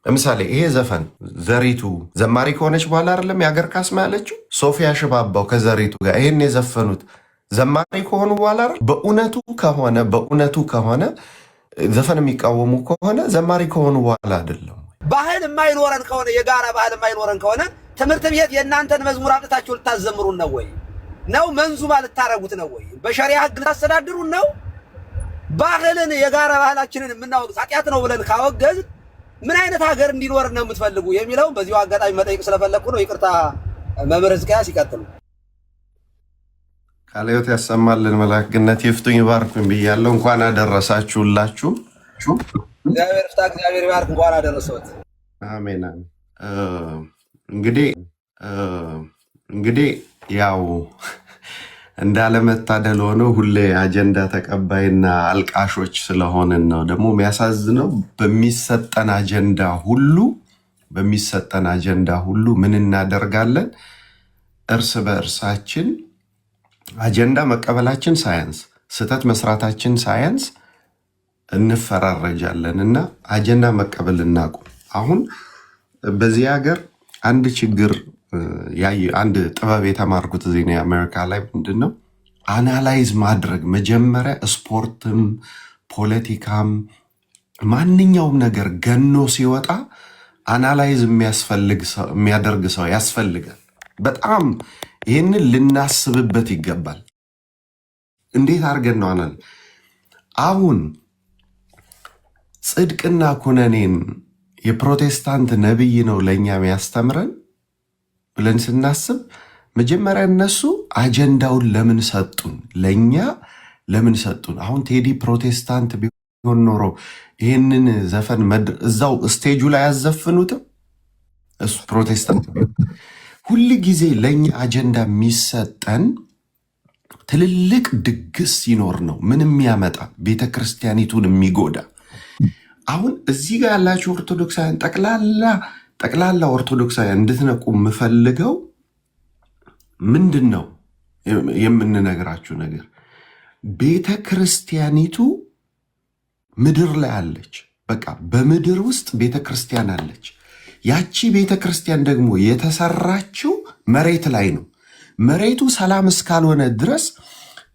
ለምሳሌ ይሄ ዘፈን ዘሪቱ ዘማሪ ከሆነች በኋላ አይደለም የሀገር ካስማ ያለችው ሶፊያ ሽባባው ከዘሪቱ ጋር ይሄን የዘፈኑት ዘማሪ ከሆኑ በኋላ አይደል? በእውነቱ ከሆነ ዘፈን የሚቃወሙ ከሆነ ዘማሪ ከሆኑ በኋላ አይደለም። ባህል የማይኖረን ከሆነ የጋራ ባህል የማይኖረን ከሆነ ትምህርት ቤት የእናንተን መዝሙር አምጥታችሁ ልታዘምሩን ነው ወይ? ነው መንዙማ ልታረጉት ነው ወይ? በሸሪዓ ህግ ልታስተዳድሩን ነው? ባህልን የጋራ ባህላችንን የምናወግዝ ኃጢአት ነው ብለን ካወገዝ ምን አይነት ሀገር እንዲኖር ነው የምትፈልጉ የሚለው በዚሁ አጋጣሚ መጠየቅ ስለፈለኩ ነው። ይቅርታ መምህር ሕዝቅያስ ይቀጥሉ። ቃልዮት ያሰማልን፣ መላክነት ይፍቱኝ፣ ይባርኩኝ ብያለሁ። እንኳን አደረሳችሁላችሁ። እግዚአብሔር ፍታ፣ እግዚአብሔር ይባርክ። እንኳን አደረሰዎት። አሜን አሜን። እንግዲህ ያው እንዳለመታደል ሆኖ ሁሌ አጀንዳ ተቀባይና አልቃሾች ስለሆንን ነው። ደግሞ የሚያሳዝነው በሚሰጠን አጀንዳ ሁሉ ምን እናደርጋለን? እርስ በእርሳችን አጀንዳ መቀበላችን ሳያንስ፣ ስህተት መስራታችን ሳያንስ እንፈራረጃለን እና አጀንዳ መቀበል እናቁም። አሁን በዚህ ሀገር አንድ ጥበብ የተማርኩት እዚህ አሜሪካ ላይ ምንድን ነው አናላይዝ ማድረግ መጀመሪያ ስፖርትም ፖለቲካም ማንኛውም ነገር ገኖ ሲወጣ አናላይዝ የሚያደርግ ሰው ያስፈልጋል። በጣም ይህንን ልናስብበት ይገባል። እንዴት አድርገን ነው አሁን ጽድቅና ኩነኔን የፕሮቴስታንት ነብይ ነው ለእኛ የሚያስተምረን ብለን ስናስብ መጀመሪያ እነሱ አጀንዳውን ለምን ሰጡን? ለእኛ ለምን ሰጡን? አሁን ቴዲ ፕሮቴስታንት ቢሆን ኖሮ ይህንን ዘፈን እዛው ስቴጁ ላይ ያዘፍኑትም። እሱ ፕሮቴስታንት ሁል ጊዜ ለእኛ አጀንዳ የሚሰጠን ትልልቅ ድግስ ሲኖር ነው። ምንም ያመጣ ቤተ ክርስቲያኒቱን የሚጎዳ አሁን እዚህ ጋር ያላችሁ ኦርቶዶክሳውያን ጠቅላላ ኦርቶዶክሳውያን እንድትነቁ የምፈልገው ምንድን ነው የምንነግራችሁ ነገር፣ ቤተ ክርስቲያኒቱ ምድር ላይ አለች። በቃ በምድር ውስጥ ቤተ ክርስቲያን አለች። ያቺ ቤተ ክርስቲያን ደግሞ የተሰራችው መሬት ላይ ነው። መሬቱ ሰላም እስካልሆነ ድረስ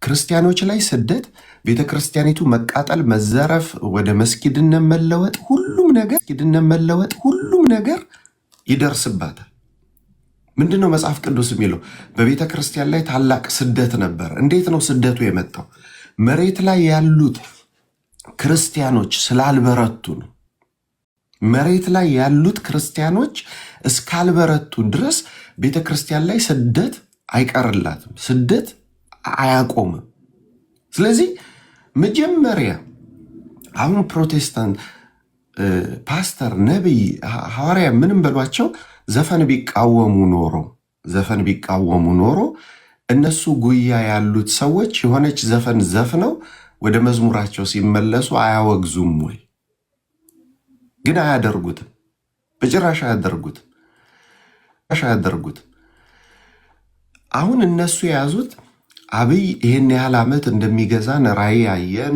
ክርስቲያኖች ላይ ስደት፣ ቤተ ክርስቲያኒቱ መቃጠል፣ መዘረፍ፣ ወደ መስጊድነት መለወጥ፣ ሁሉም ነገር ይደርስባታል። ምንድነው መጽሐፍ ቅዱስ የሚለው? በቤተ ክርስቲያን ላይ ታላቅ ስደት ነበር። እንዴት ነው ስደቱ የመጣው? መሬት ላይ ያሉት ክርስቲያኖች ስላልበረቱ ነው። መሬት ላይ ያሉት ክርስቲያኖች እስካልበረቱ ድረስ ቤተ ክርስቲያን ላይ ስደት አይቀርላትም፣ ስደት አያቆምም። ስለዚህ መጀመሪያ አሁን ፕሮቴስታንት ፓስተር፣ ነቢይ፣ ሐዋርያ ምንም በሏቸው ዘፈን ቢቃወሙ ኖሮ እነሱ ጉያ ያሉት ሰዎች የሆነች ዘፈን ዘፍነው ወደ መዝሙራቸው ሲመለሱ አያወግዙም ወይ? ግን አያደርጉትም። በጭራሽ አያደርጉትም። አሁን እነሱ የያዙት አብይ ይህን ያህል ዓመት እንደሚገዛን ራእይ አየን፣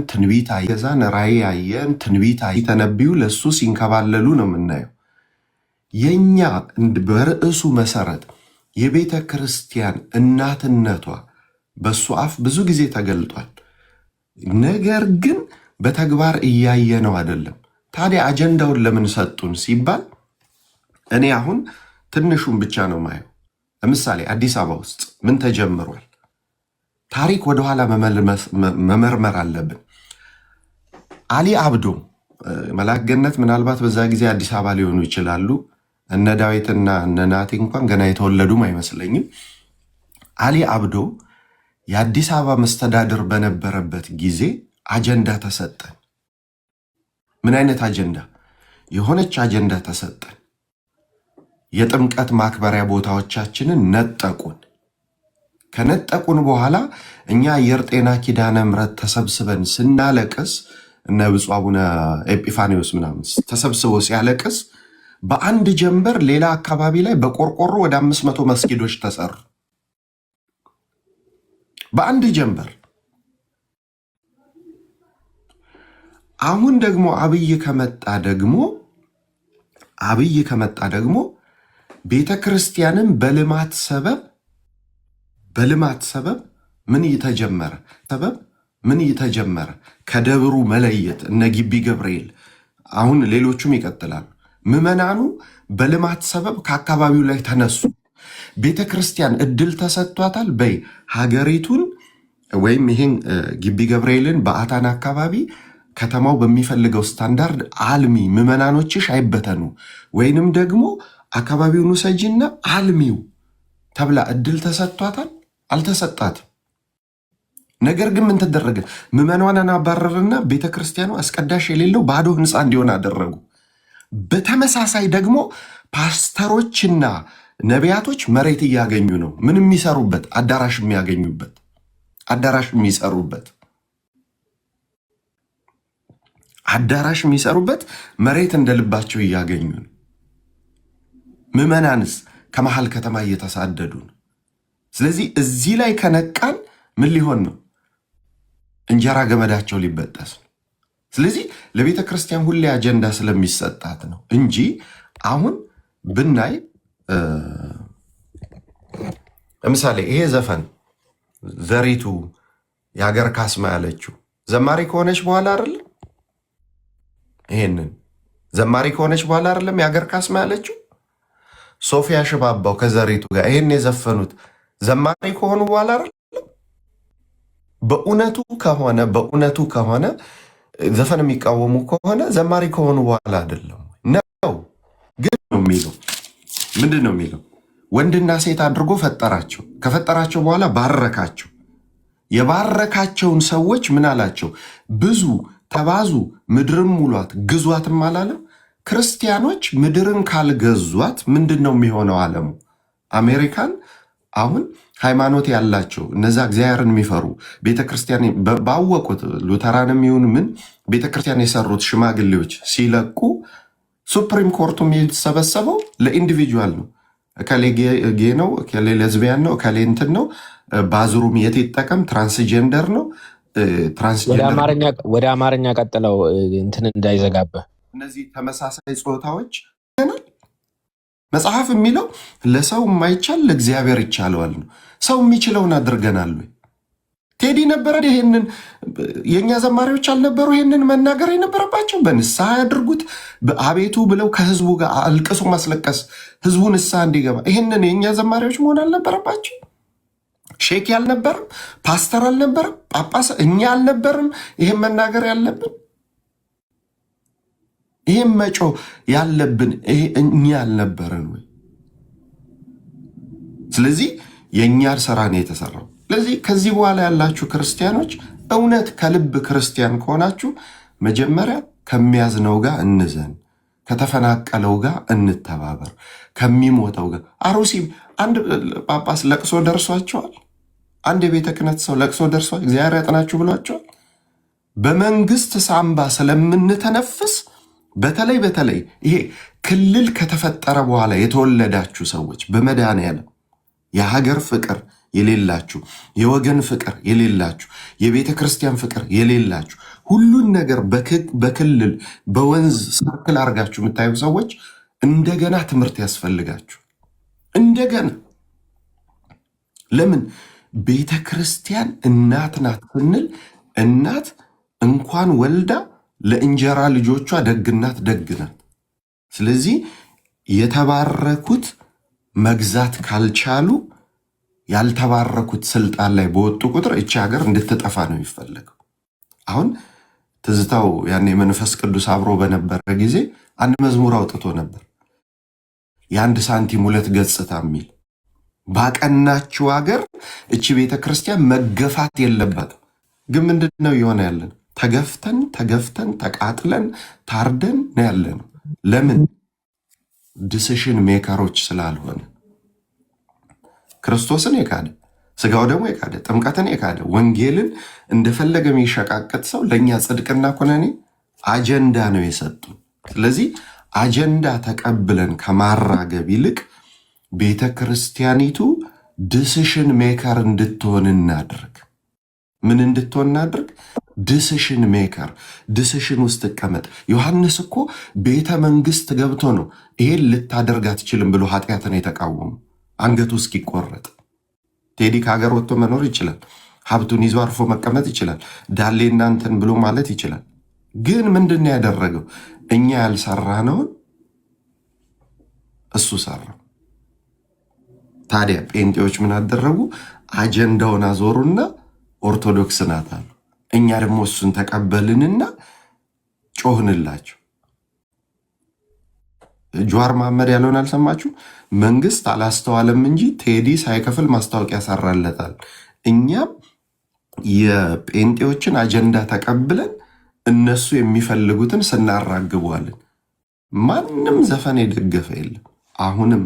ትንቢት ተነቢዩ ለሱ ሲንከባለሉ ነው የምናየው። የኛ በርዕሱ መሰረት የቤተ ክርስቲያን እናትነቷ በሱ አፍ ብዙ ጊዜ ተገልጧል። ነገር ግን በተግባር እያየነው አይደለም። ታዲያ አጀንዳውን ለምን ሰጡን ሲባል እኔ አሁን ትንሹን ብቻ ነው ማየው። ለምሳሌ አዲስ አበባ ውስጥ ምን ተጀምሯል? ታሪክ ወደኋላ መመርመር አለብን። አሊ አብዶ መልአከ ገነት ምናልባት በዛ ጊዜ አዲስ አበባ ሊሆኑ ይችላሉ። እነ ዳዊትና እነ ናቴ እንኳን ገና የተወለዱም አይመስለኝም። አሊ አብዶ የአዲስ አበባ መስተዳድር በነበረበት ጊዜ አጀንዳ ተሰጠን። ምን አይነት አጀንዳ? የሆነች አጀንዳ ተሰጠን። የጥምቀት ማክበሪያ ቦታዎቻችንን ነጠቁን። ከነጠቁን በኋላ እኛ አየር ጤና ኪዳነ ምሕረት ተሰብስበን ስናለቅስ እነ ብፁዕ አቡነ ኤጲፋኒዎስ ምናምን ተሰብስበው ሲያለቅስ በአንድ ጀንበር ሌላ አካባቢ ላይ በቆርቆሮ ወደ 500 መስጊዶች ተሰሩ። በአንድ ጀንበር። አሁን ደግሞ አብይ ከመጣ ደግሞ አብይ ከመጣ ደግሞ ቤተ ክርስቲያንን በልማት ሰበብ ምን እየተጀመረ ከደብሩ መለየት እነ ግቢ ገብርኤል አሁን ሌሎቹም ይቀጥላሉ። ምዕመናኑ በልማት ሰበብ ከአካባቢው ላይ ተነሱ። ቤተ ክርስቲያን እድል ተሰጥቷታል። በይ ሀገሪቱን ወይም ይሄን ግቢ ገብርኤልን በአታን አካባቢ ከተማው በሚፈልገው ስታንዳርድ አልሚ፣ ምዕመናኖችሽ አይበተኑ፣ ወይንም ደግሞ አካባቢውን ውሰጂና አልሚው ተብላ እድል ተሰጥቷታል? አልተሰጣትም። ነገር ግን ምን ተደረገ? ምዕመናንን አባረርና ቤተ ክርስቲያኑ አስቀዳሽ የሌለው ባዶ ህንፃ እንዲሆን አደረጉ። በተመሳሳይ ደግሞ ፓስተሮችና ነቢያቶች መሬት እያገኙ ነው። ምን የሚሰሩበት? አዳራሽ የሚያገኙበት፣ አዳራሽ የሚሰሩበት መሬት እንደልባቸው እያገኙ ነው። ምዕመናንስ ከመሃል ከተማ እየተሳደዱ ነው። ስለዚህ እዚህ ላይ ከነቃን ምን ሊሆን ነው? እንጀራ ገመዳቸው ሊበጠስ ነው። ስለዚህ ለቤተ ክርስቲያን ሁሌ አጀንዳ ስለሚሰጣት ነው እንጂ አሁን ብናይ ለምሳሌ ይሄ ዘፈን ዘሪቱ የሀገር ካስማ ያለችው ዘማሪ ከሆነች በኋላ አይደለም? ይሄንን ዘማሪ ከሆነች በኋላ አይደለም የሀገር ካስማ ያለችው? ሶፊያ ሽባባው ከዘሪቱ ጋር ይሄን የዘፈኑት ዘማሪ ከሆኑ በኋላ አይደለም? በእውነቱ ከሆነ ዘፈን የሚቃወሙ ከሆነ ዘማሪ ከሆኑ በኋላ አይደለም ነው። ግን ነው የሚለው ምንድን ነው የሚለው? ወንድና ሴት አድርጎ ፈጠራቸው። ከፈጠራቸው በኋላ ባረካቸው። የባረካቸውን ሰዎች ምን አላቸው? ብዙ ተባዙ፣ ምድርን ሙሏት፣ ግዟትም አላለም? ክርስቲያኖች ምድርን ካልገዟት ምንድን ነው የሚሆነው? ዓለሙ አሜሪካን አሁን ሃይማኖት ያላቸው እነዛ እግዚአብሔርን የሚፈሩ ቤተክርስቲያን ባወቁት ሉተራንም ይሁን ምን ቤተክርስቲያን የሰሩት ሽማግሌዎች ሲለቁ ሱፕሪም ኮርቱ የሚሰበሰበው ለኢንዲቪጁዋል ነው። እከሌ ጌ ነው፣ እከሌ ሌዝቢያን ነው፣ እከሌ እንትን ነው፣ ባዝሩም የት ይጠቀም፣ ትራንስጀንደር ነው። ወደ አማርኛ ቀጥለው እንትን እንዳይዘጋበህ እነዚህ ተመሳሳይ ጾታዎች መጽሐፍ የሚለው ለሰው የማይቻል ለእግዚአብሔር ይቻለዋል ነው። ሰው የሚችለውን አድርገናል ወይ? ቴዲ ነበረ ይሄንን? የእኛ ዘማሪዎች አልነበሩ ይሄንን መናገር የነበረባቸው? በንስሐ ያድርጉት አቤቱ ብለው ከህዝቡ ጋር አልቅሶ ማስለቀስ ህዝቡ ንስሐ እንዲገባ ይሄንን የእኛ ዘማሪዎች መሆን አልነበረባቸው? ሼክ ያልነበርም፣ ፓስተር አልነበርም፣ ጳጳስ እኛ አልነበርም ይሄን መናገር ያለብን? ይሄን መጮ ያለብን እኛ አልነበረን ወይ? ስለዚህ የእኛ ስራ ነው የተሰራው። ስለዚህ ከዚህ በኋላ ያላችሁ ክርስቲያኖች እውነት ከልብ ክርስቲያን ከሆናችሁ መጀመሪያ ከሚያዝነው ጋር እንዘን፣ ከተፈናቀለው ጋር እንተባበር፣ ከሚሞተው ጋር አሩሲ አንድ ጳጳስ ለቅሶ ደርሷቸዋል። አንድ የቤተ ክህነት ሰው ለቅሶ ደርሷል። እግዚአብሔር ያጥናችሁ ብሏቸዋል። በመንግስት ሳምባ ስለምንተነፍስ በተለይ ይሄ ክልል ከተፈጠረ በኋላ የተወለዳችሁ ሰዎች በመድኃኔዓለም የሀገር ፍቅር የሌላችሁ፣ የወገን ፍቅር የሌላችሁ፣ የቤተ ክርስቲያን ፍቅር የሌላችሁ፣ ሁሉን ነገር በክልል በወንዝ ሰርክል አድርጋችሁ የምታዩ ሰዎች እንደገና ትምህርት ያስፈልጋችሁ። እንደገና ለምን ቤተ ክርስቲያን እናት ናት ስንል እናት እንኳን ወልዳ ለእንጀራ ልጆቿ ደግናት ደግናት። ስለዚህ የተባረኩት መግዛት ካልቻሉ ያልተባረኩት ስልጣን ላይ በወጡ ቁጥር እቺ ሀገር እንድትጠፋ ነው የሚፈለገው። አሁን ትዝታው ያን የመንፈስ ቅዱስ አብሮ በነበረ ጊዜ አንድ መዝሙር አውጥቶ ነበር፣ የአንድ ሳንቲም ሁለት ገጽታ የሚል። ባቀናችው ሀገር እቺ ቤተ ክርስቲያን መገፋት የለባትም። ግን ምንድን ነው የሆነ ያለን? ተገፍተን ተቃጥለን ታርደን ነው ያለነው። ለምን? ዲሲሽን ሜከሮች ስላልሆነ። ክርስቶስን የካደ ስጋው ደግሞ የካደ ጥምቀትን የካደ ወንጌልን እንደፈለገ የሚሸቃቀጥ ሰው ለእኛ ጽድቅና ኩነኔ አጀንዳ ነው የሰጡን። ስለዚህ አጀንዳ ተቀብለን ከማራገብ ይልቅ ቤተ ክርስቲያኒቱ ዲሲሽን ሜከር እንድትሆን እናድርግ። ምን እንድትሆን እናድርግ? ዲሲሽን ሜከር ዲሲሽን ውስጥ ተቀመጥ። ዮሐንስ እኮ ቤተ መንግስት ገብቶ ነው ይሄን ልታደርግ አትችልም ብሎ ኃጢአትን የተቃወሙ አንገቱ እስኪቆረጥ። ቴዲ ከሀገር ወጥቶ መኖር ይችላል። ሀብቱን ይዞ አርፎ መቀመጥ ይችላል። ዳሌ እናንተን ብሎ ማለት ይችላል። ግን ምንድን ነው ያደረገው? እኛ ያልሰራነውን እሱ ሰራው። ታዲያ ጴንጤዎች ምን አደረጉ? አጀንዳውን አዞሩና ኦርቶዶክስ ናት አሉ። እኛ ደግሞ እሱን ተቀበልንና ጮህንላቸው። ጀዋር መሐመድ ያለውን አልሰማችሁ? መንግስት አላስተዋለም እንጂ ቴዲ ሳይከፍል ማስታወቂያ ሰራለታል። እኛም የጴንጤዎችን አጀንዳ ተቀብለን እነሱ የሚፈልጉትን ስናራግቧለን። ማንም ዘፈን የደገፈ የለም። አሁንም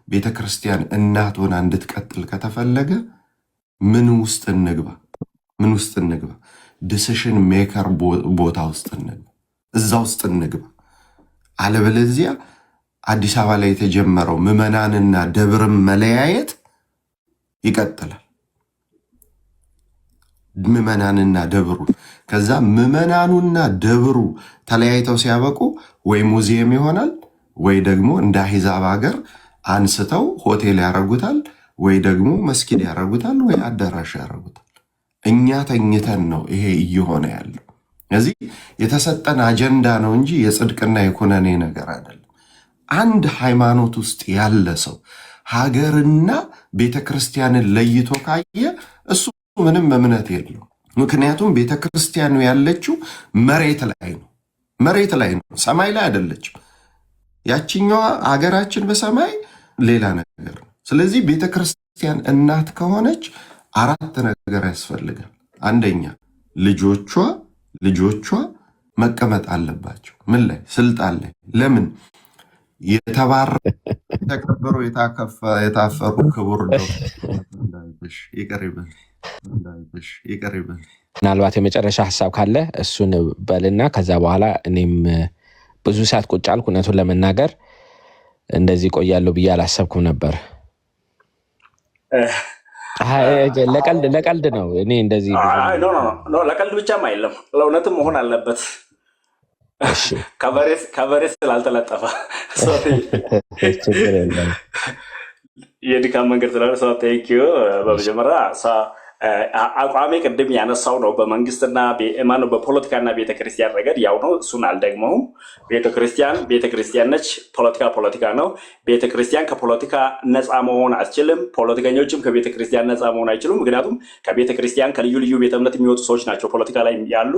ቤተ ክርስቲያን እናት ሆና እንድትቀጥል ከተፈለገ ምን ውስጥ እንግባ? ምን ውስጥ እንግባ? ዲሲሽን ሜከር ቦታ ውስጥ እንግባ፣ እዛ ውስጥ እንግባ። አለበለዚያ አዲስ አበባ ላይ የተጀመረው ምዕመናንና ደብርም መለያየት ይቀጥላል። ምዕመናንና ደብሩ ከዛ ምዕመናኑና ደብሩ ተለያይተው ሲያበቁ ወይ ሙዚየም ይሆናል ወይ ደግሞ እንደ አሕዛብ ሀገር አንስተው ሆቴል ያረጉታል ወይ ደግሞ መስጊድ ያረጉታል ወይ አዳራሽ ያረጉታል። እኛ ተኝተን ነው ይሄ እየሆነ ያለው። ስለዚህ የተሰጠን አጀንዳ ነው እንጂ የጽድቅና የኩነኔ ነገር አይደለም። አንድ ሃይማኖት ውስጥ ያለ ሰው ሀገርና ቤተክርስቲያንን ለይቶ ካየ እሱ ምንም እምነት የለው። ምክንያቱም ቤተክርስቲያኑ ያለችው መሬት ላይ ነው፣ መሬት ላይ ነው፣ ሰማይ ላይ አይደለችም። ያችኛዋ ሀገራችን በሰማይ ሌላ ነገር ነው። ስለዚህ ቤተክርስቲያን እናት ከሆነች አራት ነገር ያስፈልጋል። አንደኛ ልጆቿ መቀመጥ አለባቸው። ምን ላይ? ስልጣን ላይ። ለምን? የተከበሩ የታፈሩ ክቡር ይቅር ይበል። ምናልባት የመጨረሻ ሀሳብ ካለ እሱን በልና ከዛ በኋላ እኔም ብዙ ሰዓት ቁጭ አልኩ። እውነቱን ለመናገር እንደዚህ ቆያለሁ ብዬ አላሰብኩም ነበር። ለቀልድ ነው። እኔ እንደዚህ ለቀልድ ብቻም አይደለም፣ ለእውነትም መሆን አለበት። ከበሬት ስላልተለጠፈ የድካም መንገድ ስለሆነ ሰው ቴንኪዩ። በመጀመሪያ አቋሜ ቅድም ያነሳው ነው። በመንግስትና በፖለቲካና ቤተክርስቲያን ረገድ ያው ነው። እሱን አልደግመውም። ቤተክርስቲያን ነች፣ ፖለቲካ ነው። ቤተክርስቲያን ከፖለቲካ ነፃ መሆን አትችልም። ፖለቲከኞችም ከቤተክርስቲያን ነፃ መሆን አይችሉም። ምክንያቱም ከቤተክርስቲያን ከልዩ ልዩ ቤተ እምነት የሚወጡ ሰዎች ናቸው ፖለቲካ ላይ ያሉ።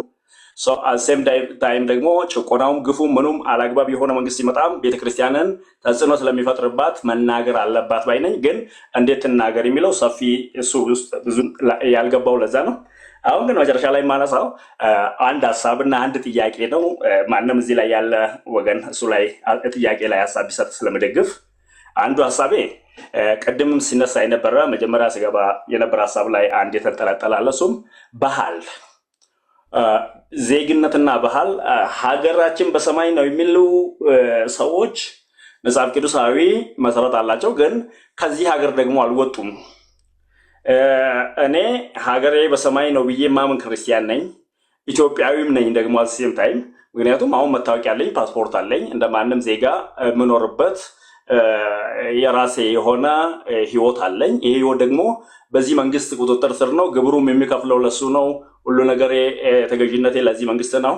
ሴም ታይም ደግሞ ጭቆናውም ግፉ ምኑም አላግባብ የሆነ መንግስት ሲመጣም ቤተክርስቲያንን ተጽዕኖ ስለሚፈጥርባት መናገር አለባት ባይነኝ። ግን እንዴት ትናገር የሚለው ሰፊ እሱ ውስጥ ብዙ ያልገባው ለዛ ነው። አሁን ግን መጨረሻ ላይ የማነሳው አንድ ሀሳብና አንድ ጥያቄ ነው። ማንም እዚህ ላይ ያለ ወገን እሱ ላይ ጥያቄ ላይ ሀሳብ ቢሰጥ ስለምደግፍ አንዱ ሀሳቤ ቅድምም ሲነሳ የነበረ መጀመሪያ ስገባ የነበረ ሀሳብ ላይ አንድ የተንጠለጠላለ እሱም ባህል ዜግነትና ባህል ሀገራችን በሰማይ ነው የሚሉ ሰዎች መጽሐፍ ቅዱሳዊ መሰረት አላቸው፣ ግን ከዚህ ሀገር ደግሞ አልወጡም። እኔ ሀገሬ በሰማይ ነው ብዬ ማምን ክርስቲያን ነኝ፣ ኢትዮጵያዊም ነኝ ደግሞ አልሴም ታይም። ምክንያቱም አሁን መታወቂያ አለኝ፣ ፓስፖርት አለኝ፣ እንደማንም ዜጋ የምኖርበት የራሴ የሆነ ህይወት አለኝ። ይሄ ህይወት ደግሞ በዚህ መንግስት ቁጥጥር ስር ነው። ግብሩም የሚከፍለው ለሱ ነው። ሁሉ ነገር ተገዥነቴ ለዚህ መንግስት ነው።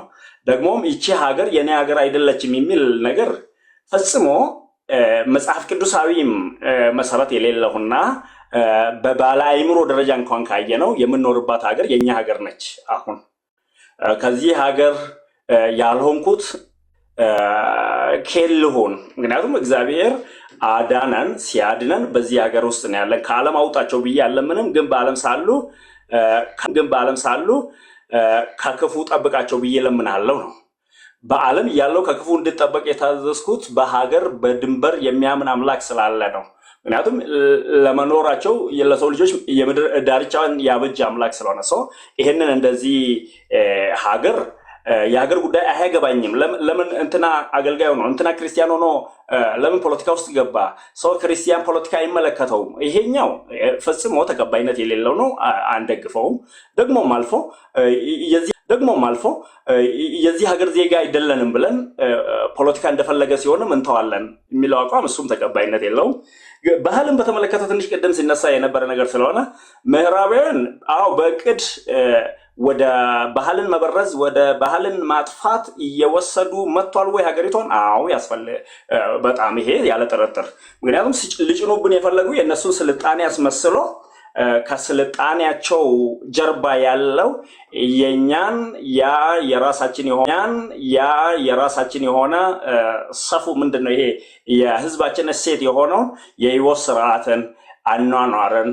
ደግሞም ይቺ ሀገር የኔ ሀገር አይደለችም የሚል ነገር ፈጽሞ መጽሐፍ ቅዱሳዊም መሰረት የሌለውና በባለ አእምሮ ደረጃ እንኳን ካየ ነው የምንኖርባት ሀገር የኛ ሀገር ነች። አሁን ከዚህ ሀገር ያልሆንኩት ኬልሆን ምክንያቱም እግዚአብሔር አዳነን። ሲያድነን በዚህ ሀገር ውስጥ ነው ያለን። ከዓለም አውጣቸው ብዬ አለምንም፣ ግን በዓለም ሳሉ ከክፉ ጠብቃቸው ብዬ ለምናለው ነው። በዓለም ያለው ከክፉ እንድጠበቅ የታዘዝኩት በሀገር በድንበር የሚያምን አምላክ ስላለ ነው። ምክንያቱም ለመኖራቸው ለሰው ልጆች የምድር ዳርቻን ያበጀ አምላክ ስለሆነ ሰው ይሄንን እንደዚህ የሀገር ጉዳይ አያገባኝም። ለምን እንትና አገልጋይ ሆኖ እንትና ክርስቲያን ሆኖ ለምን ፖለቲካ ውስጥ ገባ? ሰው ክርስቲያን ፖለቲካ አይመለከተውም። ይሄኛው ፈጽሞ ተቀባይነት የሌለው ነው፣ አንደግፈውም። ደግሞም አልፎ ደግሞም አልፎ የዚህ ሀገር ዜጋ አይደለንም ብለን ፖለቲካ እንደፈለገ ሲሆንም እንተዋለን የሚለው አቋም እሱም ተቀባይነት የለውም። ባህልን በተመለከተ ትንሽ ቅድም ሲነሳ የነበረ ነገር ስለሆነ ምዕራባውያን በእቅድ ወደ ባህልን መበረዝ ወደ ባህልን ማጥፋት እየወሰዱ መጥቷል ወይ ሀገሪቷን? በጣም ይሄ ያለ ጥርጥር። ምክንያቱም ሊጭኑብን የፈለጉ የእነሱን ስልጣኔ አስመስሎ ከስልጣኔያቸው ጀርባ ያለው የኛን የራሳችን የሆነ ሰፉ ምንድን ነው ይሄ የህዝባችን እሴት የሆነውን የህይወት ስርዓትን አኗኗርን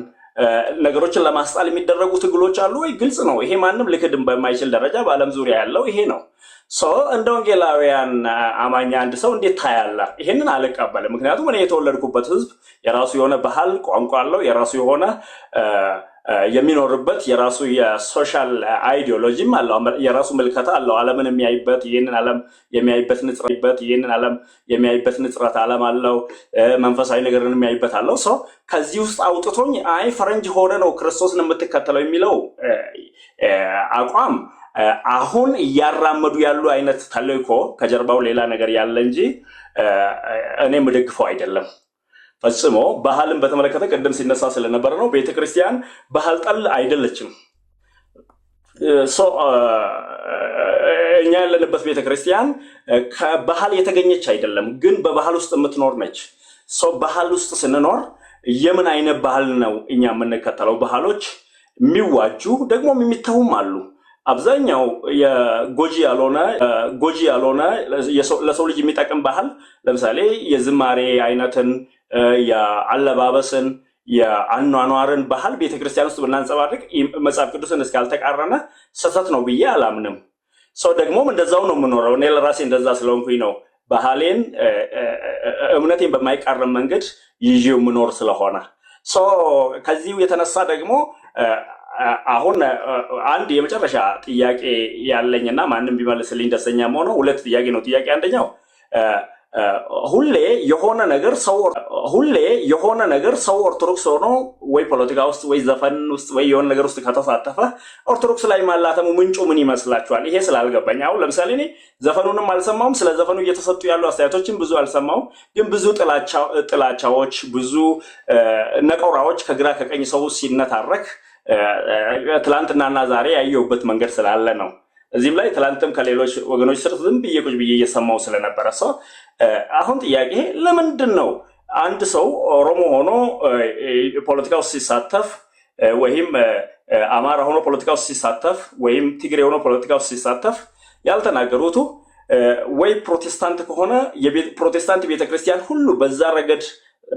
ነገሮችን ለማስጣል የሚደረጉ ትግሎች አሉ ወይ? ግልጽ ነው። ይሄ ማንም ልክድም በማይችል ደረጃ በዓለም ዙሪያ ያለው ይሄ ነው። እንደ ወንጌላውያን አማኝ አንድ ሰው እንዴት ታያለ? ይሄንን አልቀበልም። ምክንያቱም እኔ የተወለድኩበት ህዝብ የራሱ የሆነ ባህል፣ ቋንቋ አለው። የራሱ የሆነ የሚኖርበት የራሱ የሶሻል አይዲዮሎጂም አለው። የራሱ ምልከታ አለው። ዓለምን የሚያይበት ይህንን ዓለም የሚያይበት ንጽረት ዓለም አለው። መንፈሳዊ ነገርን የሚያይበት አለው። ከዚህ ውስጥ አውጥቶኝ ፈረንጅ ሆነ ነው ክርስቶስን የምትከተለው የሚለው አቋም አሁን እያራመዱ ያሉ አይነት ተልእኮ ከጀርባው ሌላ ነገር ያለ እንጂ እኔ የምደግፈው አይደለም ፈጽሞ። ባህልን በተመለከተ ቅድም ሲነሳ ስለነበረ ነው። ቤተክርስቲያን ባህል ጠል አይደለችም። እኛ ያለንበት ቤተክርስቲያን ከባህል የተገኘች አይደለም፣ ግን በባህል ውስጥ የምትኖር ነች። ባህል ውስጥ ስንኖር የምን አይነት ባህል ነው እኛ የምንከተለው? ባህሎች የሚዋጁ ደግሞ የሚተውም አሉ። አብዛኛው ጎጂ ያልሆነ ለሰው ልጅ የሚጠቅም ባህል ለምሳሌ የዝማሬ አይነትን፣ የአለባበስን፣ የአኗኗርን ባህል ቤተክርስቲያን ውስጥ ብናንጸባርቅ መጽሐፍ ቅዱስን እስካልተቃረነ ስህተት ነው ብዬ አላምንም። ደግሞም እንደዛው ነው የምኖረው። እኔ ለራሴ እንደዛ ስለሆንኩኝ ነው ባህሌን እምነቴን በማይቃረን መንገድ ይዤው የምኖር ስለሆነ ከዚሁ የተነሳ ደግሞ አሁን አንድ የመጨረሻ ጥያቄ ያለኝና ማንም ቢመልስልኝ ደስተኛ ሆነው ሁለት ጥያቄ ነው። ጥያቄ አንደኛው ሁሌ የሆነ ነገር ሰው ኦርቶዶክስ ሆኖ ወይ ፖለቲካ ውስጥ ወይ ዘፈን ውስጥ ወይ የሆነ ነገር ውስጥ ከተሳተፈ ኦርቶዶክስ ላይ ማላተሙ ምንጩ ምን ይመስላችኋል? ይሄ ስላልገባኝ አሁን ለምሳሌ እኔ ዘፈኑንም አልሰማውም፣ ስለ ዘፈኑ እየተሰጡ ያሉ አስተያየቶችን ብዙ አልሰማውም። ግን ብዙ ጥላቻዎች፣ ብዙ ነቆራዎች ከግራ ከቀኝ ሰው ሲነታረክ ትላንትናና ዛሬ ያየሁበት መንገድ ስላለ ነው። እዚህም ላይ ትላንትም ከሌሎች ወገኖች ስር ዝም ብዬ ቁጭ ብዬ እየሰማው ስለነበረ አሁን ጥያቄ ለምንድን ነው አንድ ሰው ኦሮሞ ሆኖ ፖለቲካ ውስጥ ሲሳተፍ ወይም አማራ ሆኖ ፖለቲካ ውስጥ ሲሳተፍ ወይም ትግሬ ሆኖ ፖለቲካ ውስጥ ሲሳተፍ ያልተናገሩት ወይ ፕሮቴስታንት ከሆነ የፕሮቴስታንት ቤተክርስቲያን ሁሉ በዛ ረገድ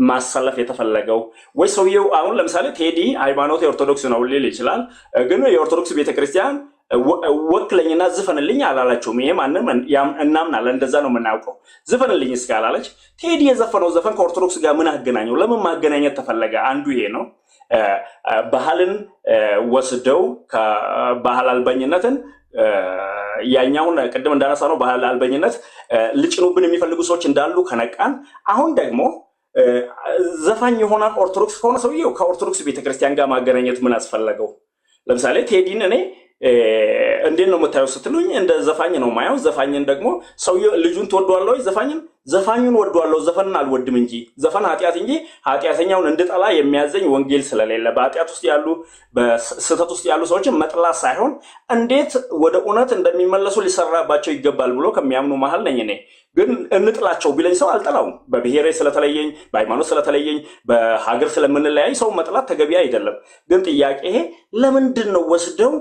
ማሰለፍ የተፈለገው ወይ ሰውየው አሁን ለምሳሌ ቴዲ ሃይማኖት የኦርቶዶክስ ነው ሊል ይችላል። ግን የኦርቶዶክስ ቤተክርስቲያን ወክለኝና ዝፈንልኝ አላላቸውም። ይሄ ማንም እናምናለን፣ እንደዛ ነው የምናውቀው። ዝፈንልኝ እስካላለች ቴዲ የዘፈነው ዘፈን ከኦርቶዶክስ ጋር ምን አገናኘው? ለምን ማገናኘት ተፈለገ? አንዱ ይሄ ነው። ባህልን ወስደው ከባህል አልበኝነትን ያኛውን ቅድም እንዳነሳ ነው ባህል አልበኝነት ልጭኑብን የሚፈልጉ ሰዎች እንዳሉ ከነቃን አሁን ደግሞ ዘፋኝ የሆነ ኦርቶዶክስ ከሆነ ሰውየው ከኦርቶዶክስ ቤተክርስቲያን ጋር ማገናኘት ምን አስፈለገው? ለምሳሌ ቴዲን እኔ እንዴት ነው የምታየው ስትሉኝ እንደ ዘፋኝ ነው ማየው። ዘፋኝን ደግሞ ሰውየው ልጁን ትወደዋለህ? ዘፋኙን ወደዋለሁ፣ ዘፈንን አልወድም እንጂ ዘፈን ኃጢአት እንጂ ኃጢአተኛውን እንድጠላ የሚያዘኝ ወንጌል ስለሌለ በኃጢአት ውስጥ ያሉ በስህተት ውስጥ ያሉ ሰዎችን መጥላት ሳይሆን እንዴት ወደ እውነት እንደሚመለሱ ሊሰራባቸው ይገባል ብሎ ከሚያምኑ መሀል ነኝ እኔ። ግን እንጥላቸው ቢለኝ ሰው አልጠላውም። በብሔሬ ስለተለየኝ፣ በሃይማኖት ስለተለየኝ፣ በሀገር ስለምንለያይ ሰው መጥላት ተገቢ አይደለም። ግን ጥያቄ ይሄ ለምንድን ነው ወስደው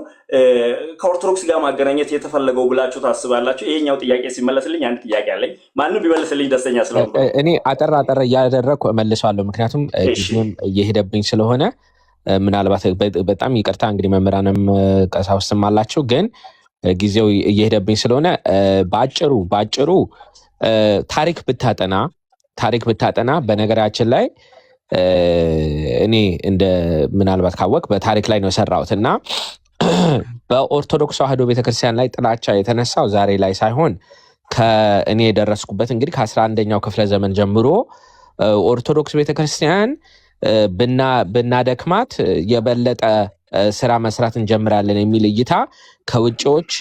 ከኦርቶዶክስ ጋር ማገናኘት የተፈለገው ብላችሁ ታስባላችሁ? ይሄኛው ጥያቄ ሲመለስልኝ አንድ ጥያቄ አለኝ። ማንም ቢመልስልኝ ደስተኛ ስለሆንኩ እኔ አጠር እያደረግኩ እመልሰዋለሁ። ምክንያቱም ጊዜም እየሄደብኝ ስለሆነ ምናልባት በጣም ይቅርታ እንግዲህ መምህራንም ቀሳውስትም አላቸው፣ ግን ጊዜው እየሄደብኝ ስለሆነ በአጭሩ ታሪክ ብታጠና በነገራችን ላይ እኔ እንደ ምናልባት ካወቅ በታሪክ ላይ ነው የሰራሁት እና በኦርቶዶክስ ተዋሕዶ ቤተክርስቲያን ላይ ጥላቻ የተነሳው ዛሬ ላይ ሳይሆን ከእኔ የደረስኩበት እንግዲህ ከ11ኛው ክፍለ ዘመን ጀምሮ ኦርቶዶክስ ቤተክርስቲያን ብናደክማት የበለጠ ስራ መስራት እንጀምራለን የሚል እይታ ከውጪዎች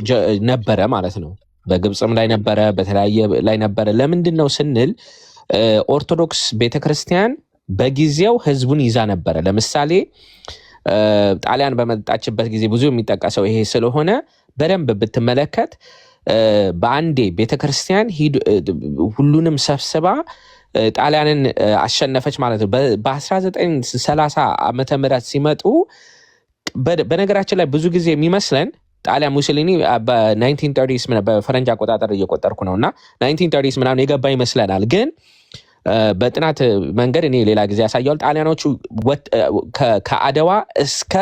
ነበረ ማለት ነው። በግብጽም ላይ ነበረ፣ በተለያየ ላይ ነበረ። ለምንድን ነው ስንል ኦርቶዶክስ ቤተክርስቲያን በጊዜው ህዝቡን ይዛ ነበረ። ለምሳሌ ጣሊያን በመጣችበት ጊዜ ብዙ የሚጠቀሰው ይሄ ስለሆነ በደንብ ብትመለከት በአንዴ ቤተክርስቲያን ሁሉንም ሰብስባ ጣሊያንን አሸነፈች ማለት ነው። በ1930 ዓመተ ምህረት ሲመጡ በነገራችን ላይ ብዙ ጊዜ የሚመስለን ጣሊያን ሙሶሊኒ በ1930s በፈረንጅ አቆጣጠር እየቆጠርኩ ነውና 1930s ምናምን የገባ ይመስለናል። ግን በጥናት መንገድ እኔ ሌላ ጊዜ ያሳያል። ጣሊያኖቹ ከአድዋ እስከ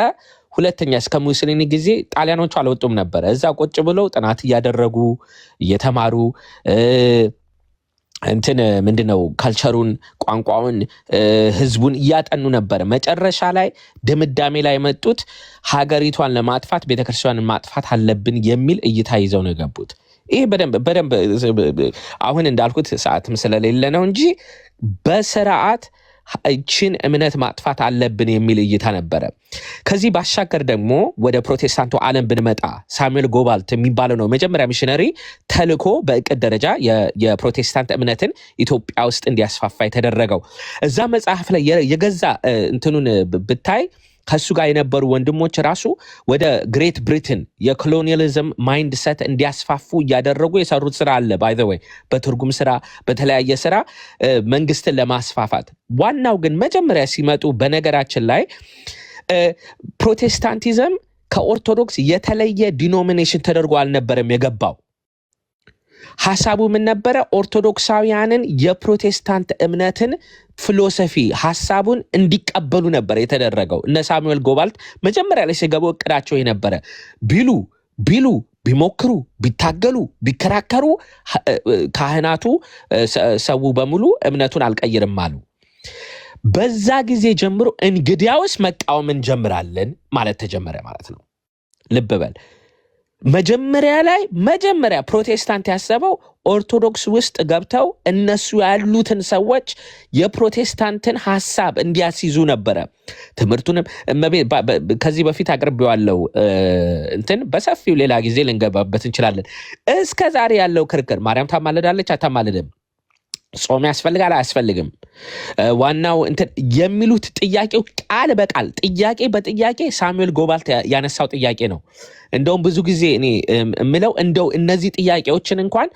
ሁለተኛ እስከ ሙሶሊኒ ጊዜ ጣሊያኖቹ አልወጡም ነበር። እዛ ቁጭ ብለው ጥናት እያደረጉ እየተማሩ እንትን ምንድነው ካልቸሩን፣ ቋንቋውን፣ ህዝቡን እያጠኑ ነበር። መጨረሻ ላይ ድምዳሜ ላይ መጡት ሀገሪቷን ለማጥፋት ቤተክርስቲያንን ማጥፋት አለብን የሚል እይታ ይዘው ነው የገቡት። ይሄ በደንብ አሁን እንዳልኩት ሰዓትም ስለሌለ ነው እንጂ በስርዓት እችን እምነት ማጥፋት አለብን የሚል እይታ ነበረ። ከዚህ ባሻገር ደግሞ ወደ ፕሮቴስታንቱ ዓለም ብንመጣ ሳሙኤል ጎባልት የሚባለው ነው መጀመሪያ ሚሽነሪ ተልኮ በእቅድ ደረጃ የፕሮቴስታንት እምነትን ኢትዮጵያ ውስጥ እንዲያስፋፋ የተደረገው። እዛ መጽሐፍ ላይ የገዛ እንትኑን ብታይ ከሱ ጋር የነበሩ ወንድሞች ራሱ ወደ ግሬት ብሪትን የኮሎኒያሊዝም ማይንድ ሰት እንዲያስፋፉ እያደረጉ የሰሩት ስራ አለ። ባይ ዘ ወይ በትርጉም ስራ፣ በተለያየ ስራ መንግስትን ለማስፋፋት። ዋናው ግን መጀመሪያ ሲመጡ በነገራችን ላይ ፕሮቴስታንቲዝም ከኦርቶዶክስ የተለየ ዲኖሚኔሽን ተደርጎ አልነበረም የገባው። ሐሳቡ ምን ነበረ? ኦርቶዶክሳውያንን የፕሮቴስታንት እምነትን ፊሎሶፊ ሐሳቡን እንዲቀበሉ ነበር የተደረገው። እነ ሳሙኤል ጎባልት መጀመሪያ ላይ ሲገቡ እቅዳቸው የነበረ ቢሉ ቢሞክሩ ቢታገሉ ቢከራከሩ ካህናቱ ሰው በሙሉ እምነቱን አልቀይርም አሉ። በዛ ጊዜ ጀምሮ እንግዲያውስ መቃወም እንጀምራለን ማለት ተጀመረ ማለት ነው። ልብ በል መጀመሪያ ፕሮቴስታንት ያሰበው ኦርቶዶክስ ውስጥ ገብተው እነሱ ያሉትን ሰዎች የፕሮቴስታንትን ሐሳብ እንዲያስይዙ ነበረ። ትምህርቱንም ከዚህ በፊት አቅርቤዋለሁ። እንትን በሰፊው ሌላ ጊዜ ልንገባበት እንችላለን። እስከ ዛሬ ያለው ክርክር ማርያም ታማልዳለች አታማልድም፣ ጾም ያስፈልጋል አያስፈልግም፣ ዋናው እንትን የሚሉት ጥያቄው ቃል በቃል ጥያቄ በጥያቄ ሳሙኤል ጎባልት ያነሳው ጥያቄ ነው። እንደውም ብዙ ጊዜ እኔ የምለው እንደው እነዚህ ጥያቄዎችን እንኳን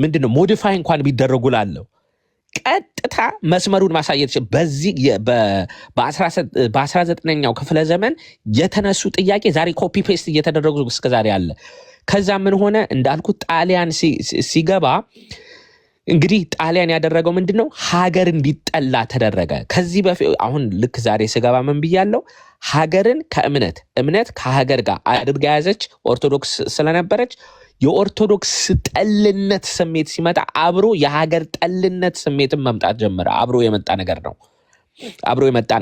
ምንድነው ሞዲፋይ እንኳን ቢደረጉላለው ቀጥታ መስመሩን ማሳየት በዚህ በ19ኛው ክፍለ ዘመን የተነሱ ጥያቄ ዛሬ ኮፒ ፔስት እየተደረጉ እስከዛሬ አለ። ከዛ ምን ሆነ እንዳልኩት ጣሊያን ሲገባ እንግዲህ ጣሊያን ያደረገው ምንድነው? ሀገር እንዲጠላ ተደረገ። ከዚህ በፊት አሁን ልክ ዛሬ ስገባ ምን ብያለሁ? ሀገርን እምነት ከሀገር ጋር አድርጋ ያዘች ኦርቶዶክስ ስለነበረች የኦርቶዶክስ ጠልነት ስሜት ሲመጣ አብሮ የሀገር ጠልነት ስሜትን መምጣት ጀመረ። አብሮ የመጣ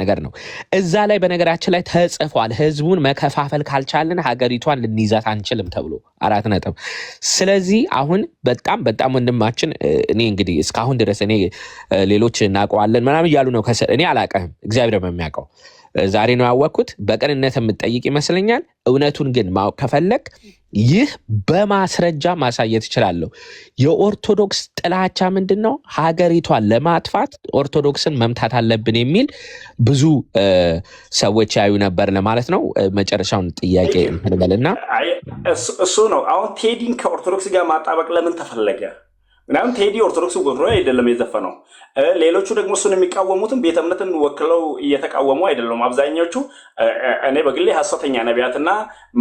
ነገር ነው። እዛ ላይ በነገራችን ላይ ተጽፏል። ህዝቡን መከፋፈል ካልቻልን ሀገሪቷን ልንይዛት አንችልም ተብሎ 4 ነጥብ። ስለዚህ አሁን በጣም ወንድማችን እኔ እንግዲህ እስካሁን ድረስ እኔ ሌሎች እናውቀዋለን ምናምን እያሉ ነው። እኔ አላውቅም፣ እግዚአብሔር በሚያውቀው ዛሬ ነው ያወቅኩት። በቅንነት የምትጠይቅ ይመስለኛል። እውነቱን ግን ማወቅ ከፈለግ ይህ በማስረጃ ማሳየት ይችላለሁ። የኦርቶዶክስ ጥላቻ ምንድን ነው? ሀገሪቷን ለማጥፋት ኦርቶዶክስን መምታት አለብን የሚል ብዙ ሰዎች ያዩ ነበር ለማለት ነው። መጨረሻውን ጥያቄ እንበልና እሱ ነው። አሁን ቴዲን ከኦርቶዶክስ ጋር ማጣበቅ ለምን ተፈለገ? ምናምን ቴዲ ኦርቶዶክስ ወጥሮ አይደለም የዘፈነው። ሌሎቹ ደግሞ እሱን የሚቃወሙትን ቤተ እምነትን ወክለው እየተቃወሙ አይደለም። አብዛኞቹ እኔ በግሌ ሐሰተኛ ነቢያትና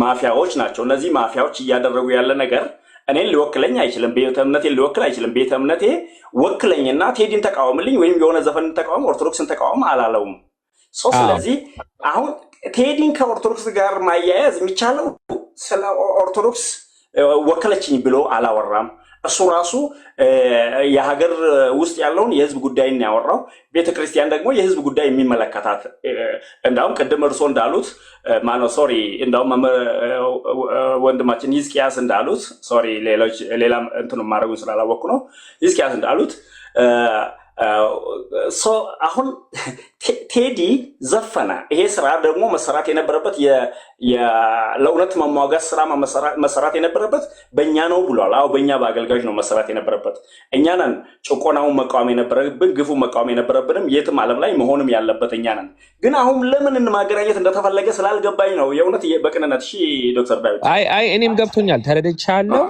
ማፊያዎች ናቸው። እነዚህ ማፊያዎች እያደረጉ ያለ ነገር እኔን ሊወክለኝ አይችልም፣ ቤተ እምነቴን ሊወክል አይችልም። ቤተ እምነቴ ወክለኝና ቴዲን ተቃወምልኝ ወይም የሆነ ዘፈን ተቃወም ኦርቶዶክስን ተቃወም አላለውም። ስለዚህ አሁን ቴዲን ከኦርቶዶክስ ጋር ማያያዝ የሚቻለው ስለ ኦርቶዶክስ ወከለችኝ ብሎ አላወራም። እሱ ራሱ የሀገር ውስጥ ያለውን የህዝብ ጉዳይን ያወራው። ቤተክርስቲያን ደግሞ የህዝብ ጉዳይ የሚመለከታት እንዳውም ቅድም እርሶ እንዳሉት እንዳውም ወንድማችን ሂዝቅያስ እንዳሉት ሌላ እንትኑ ማድረጉን ስላላወቅኩ ነው። ሂዝቅያስ እንዳሉት አሁን ቴዲ ዘፈነ። ይሄ ስራ ደግሞ መሰራት የነበረበት ለእውነት መሟጋት ስራ መሰራት የነበረበት በእኛ ነው ብሏል። አዎ በእኛ በአገልጋዮች ነው መሰራት የነበረበት። እኛ ነን ጭቆናውን መቃወም የነበረብን፣ ግፉ መቃወም የነበረብንም የትም ዓለም ላይ መሆንም ያለበት እኛ ነን። ግን አሁን ለምን ማገናኘት እንደተፈለገ ስላልገባኝ ነው የእውነት በቅንነት። እሺ ዶክተር ዳዊት። አይ እኔም ገብቶኛል፣ ተረድቻለሁ።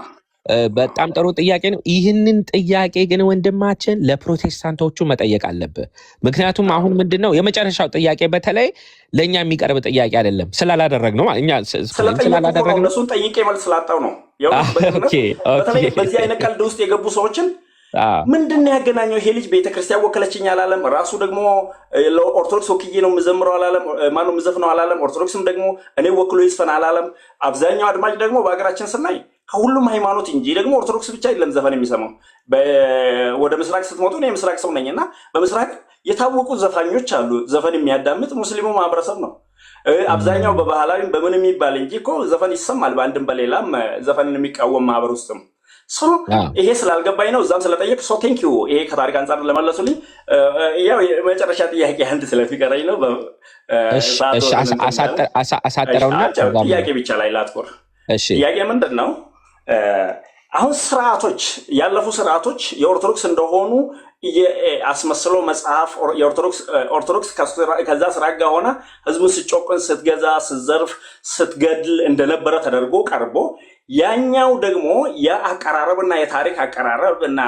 በጣም ጥሩ ጥያቄ ነው። ይህንን ጥያቄ ግን ወንድማችን ለፕሮቴስታንቶቹ መጠየቅ አለብህ። ምክንያቱም አሁን ምንድነው የመጨረሻው ጥያቄ በተለይ ለእኛ የሚቀርብ ጥያቄ አይደለም፣ ስላላደረግ ነው እኛ ስላላደረግ ነው። እሱን ጠይቄ መልስ ስላጣው ነው። በተለይ በዚህ አይነት ቀልድ ውስጥ የገቡ ሰዎችን ምንድነው ያገናኘው? ይሄ ልጅ ቤተክርስቲያን ወከለችኝ አላለም። ራሱ ደግሞ ለኦርቶዶክስ ወክዬ ነው የምዘምረው አላለም። ማነው የምዘፍነው አላለም። ኦርቶዶክስም ደግሞ እኔ ወክሎ ይስፈን አላለም። አብዛኛው አድማጭ ደግሞ በሀገራችን ስናይ ከሁሉም ሃይማኖት እንጂ ደግሞ ኦርቶዶክስ ብቻ አይደለም ዘፈን የሚሰማው። ወደ ምስራቅ ስትመጡ እኔ የምስራቅ ሰው ነኝ እና በምስራቅ የታወቁ ዘፋኞች አሉ። ዘፈን የሚያዳምጥ ሙስሊሙ ማህበረሰብ ነው አብዛኛው። በባህላዊም በምን የሚባል እንጂ እኮ ዘፈን ይሰማል በአንድም በሌላም ዘፈንን የሚቃወም ማህበር ውስጥም። ይሄ ስላልገባኝ ነው እዛም ስለጠየቅ ቴንኪዩ። ይሄ ከታሪክ አንጻር ለመለሱልኝ። ያው የመጨረሻ ጥያቄ አንድ ስለሚቀረኝ ነው። አሳጠረውና ጥያቄ ብቻ ላይ ላትኮር። ጥያቄ ምንድን ነው? አሁን ስርዓቶች ያለፉ ስርዓቶች የኦርቶዶክስ እንደሆኑ አስመስሎ መጽሐፍ ኦርቶዶክስ ከዛ ስርዓት ጋር ሆነ ህዝቡን ስትጮቅን፣ ስትገዛ፣ ስትዘርፍ፣ ስትገድል እንደነበረ ተደርጎ ቀርቦ ያኛው ደግሞ የአቀራረብና የታሪክ አቀራረብ እና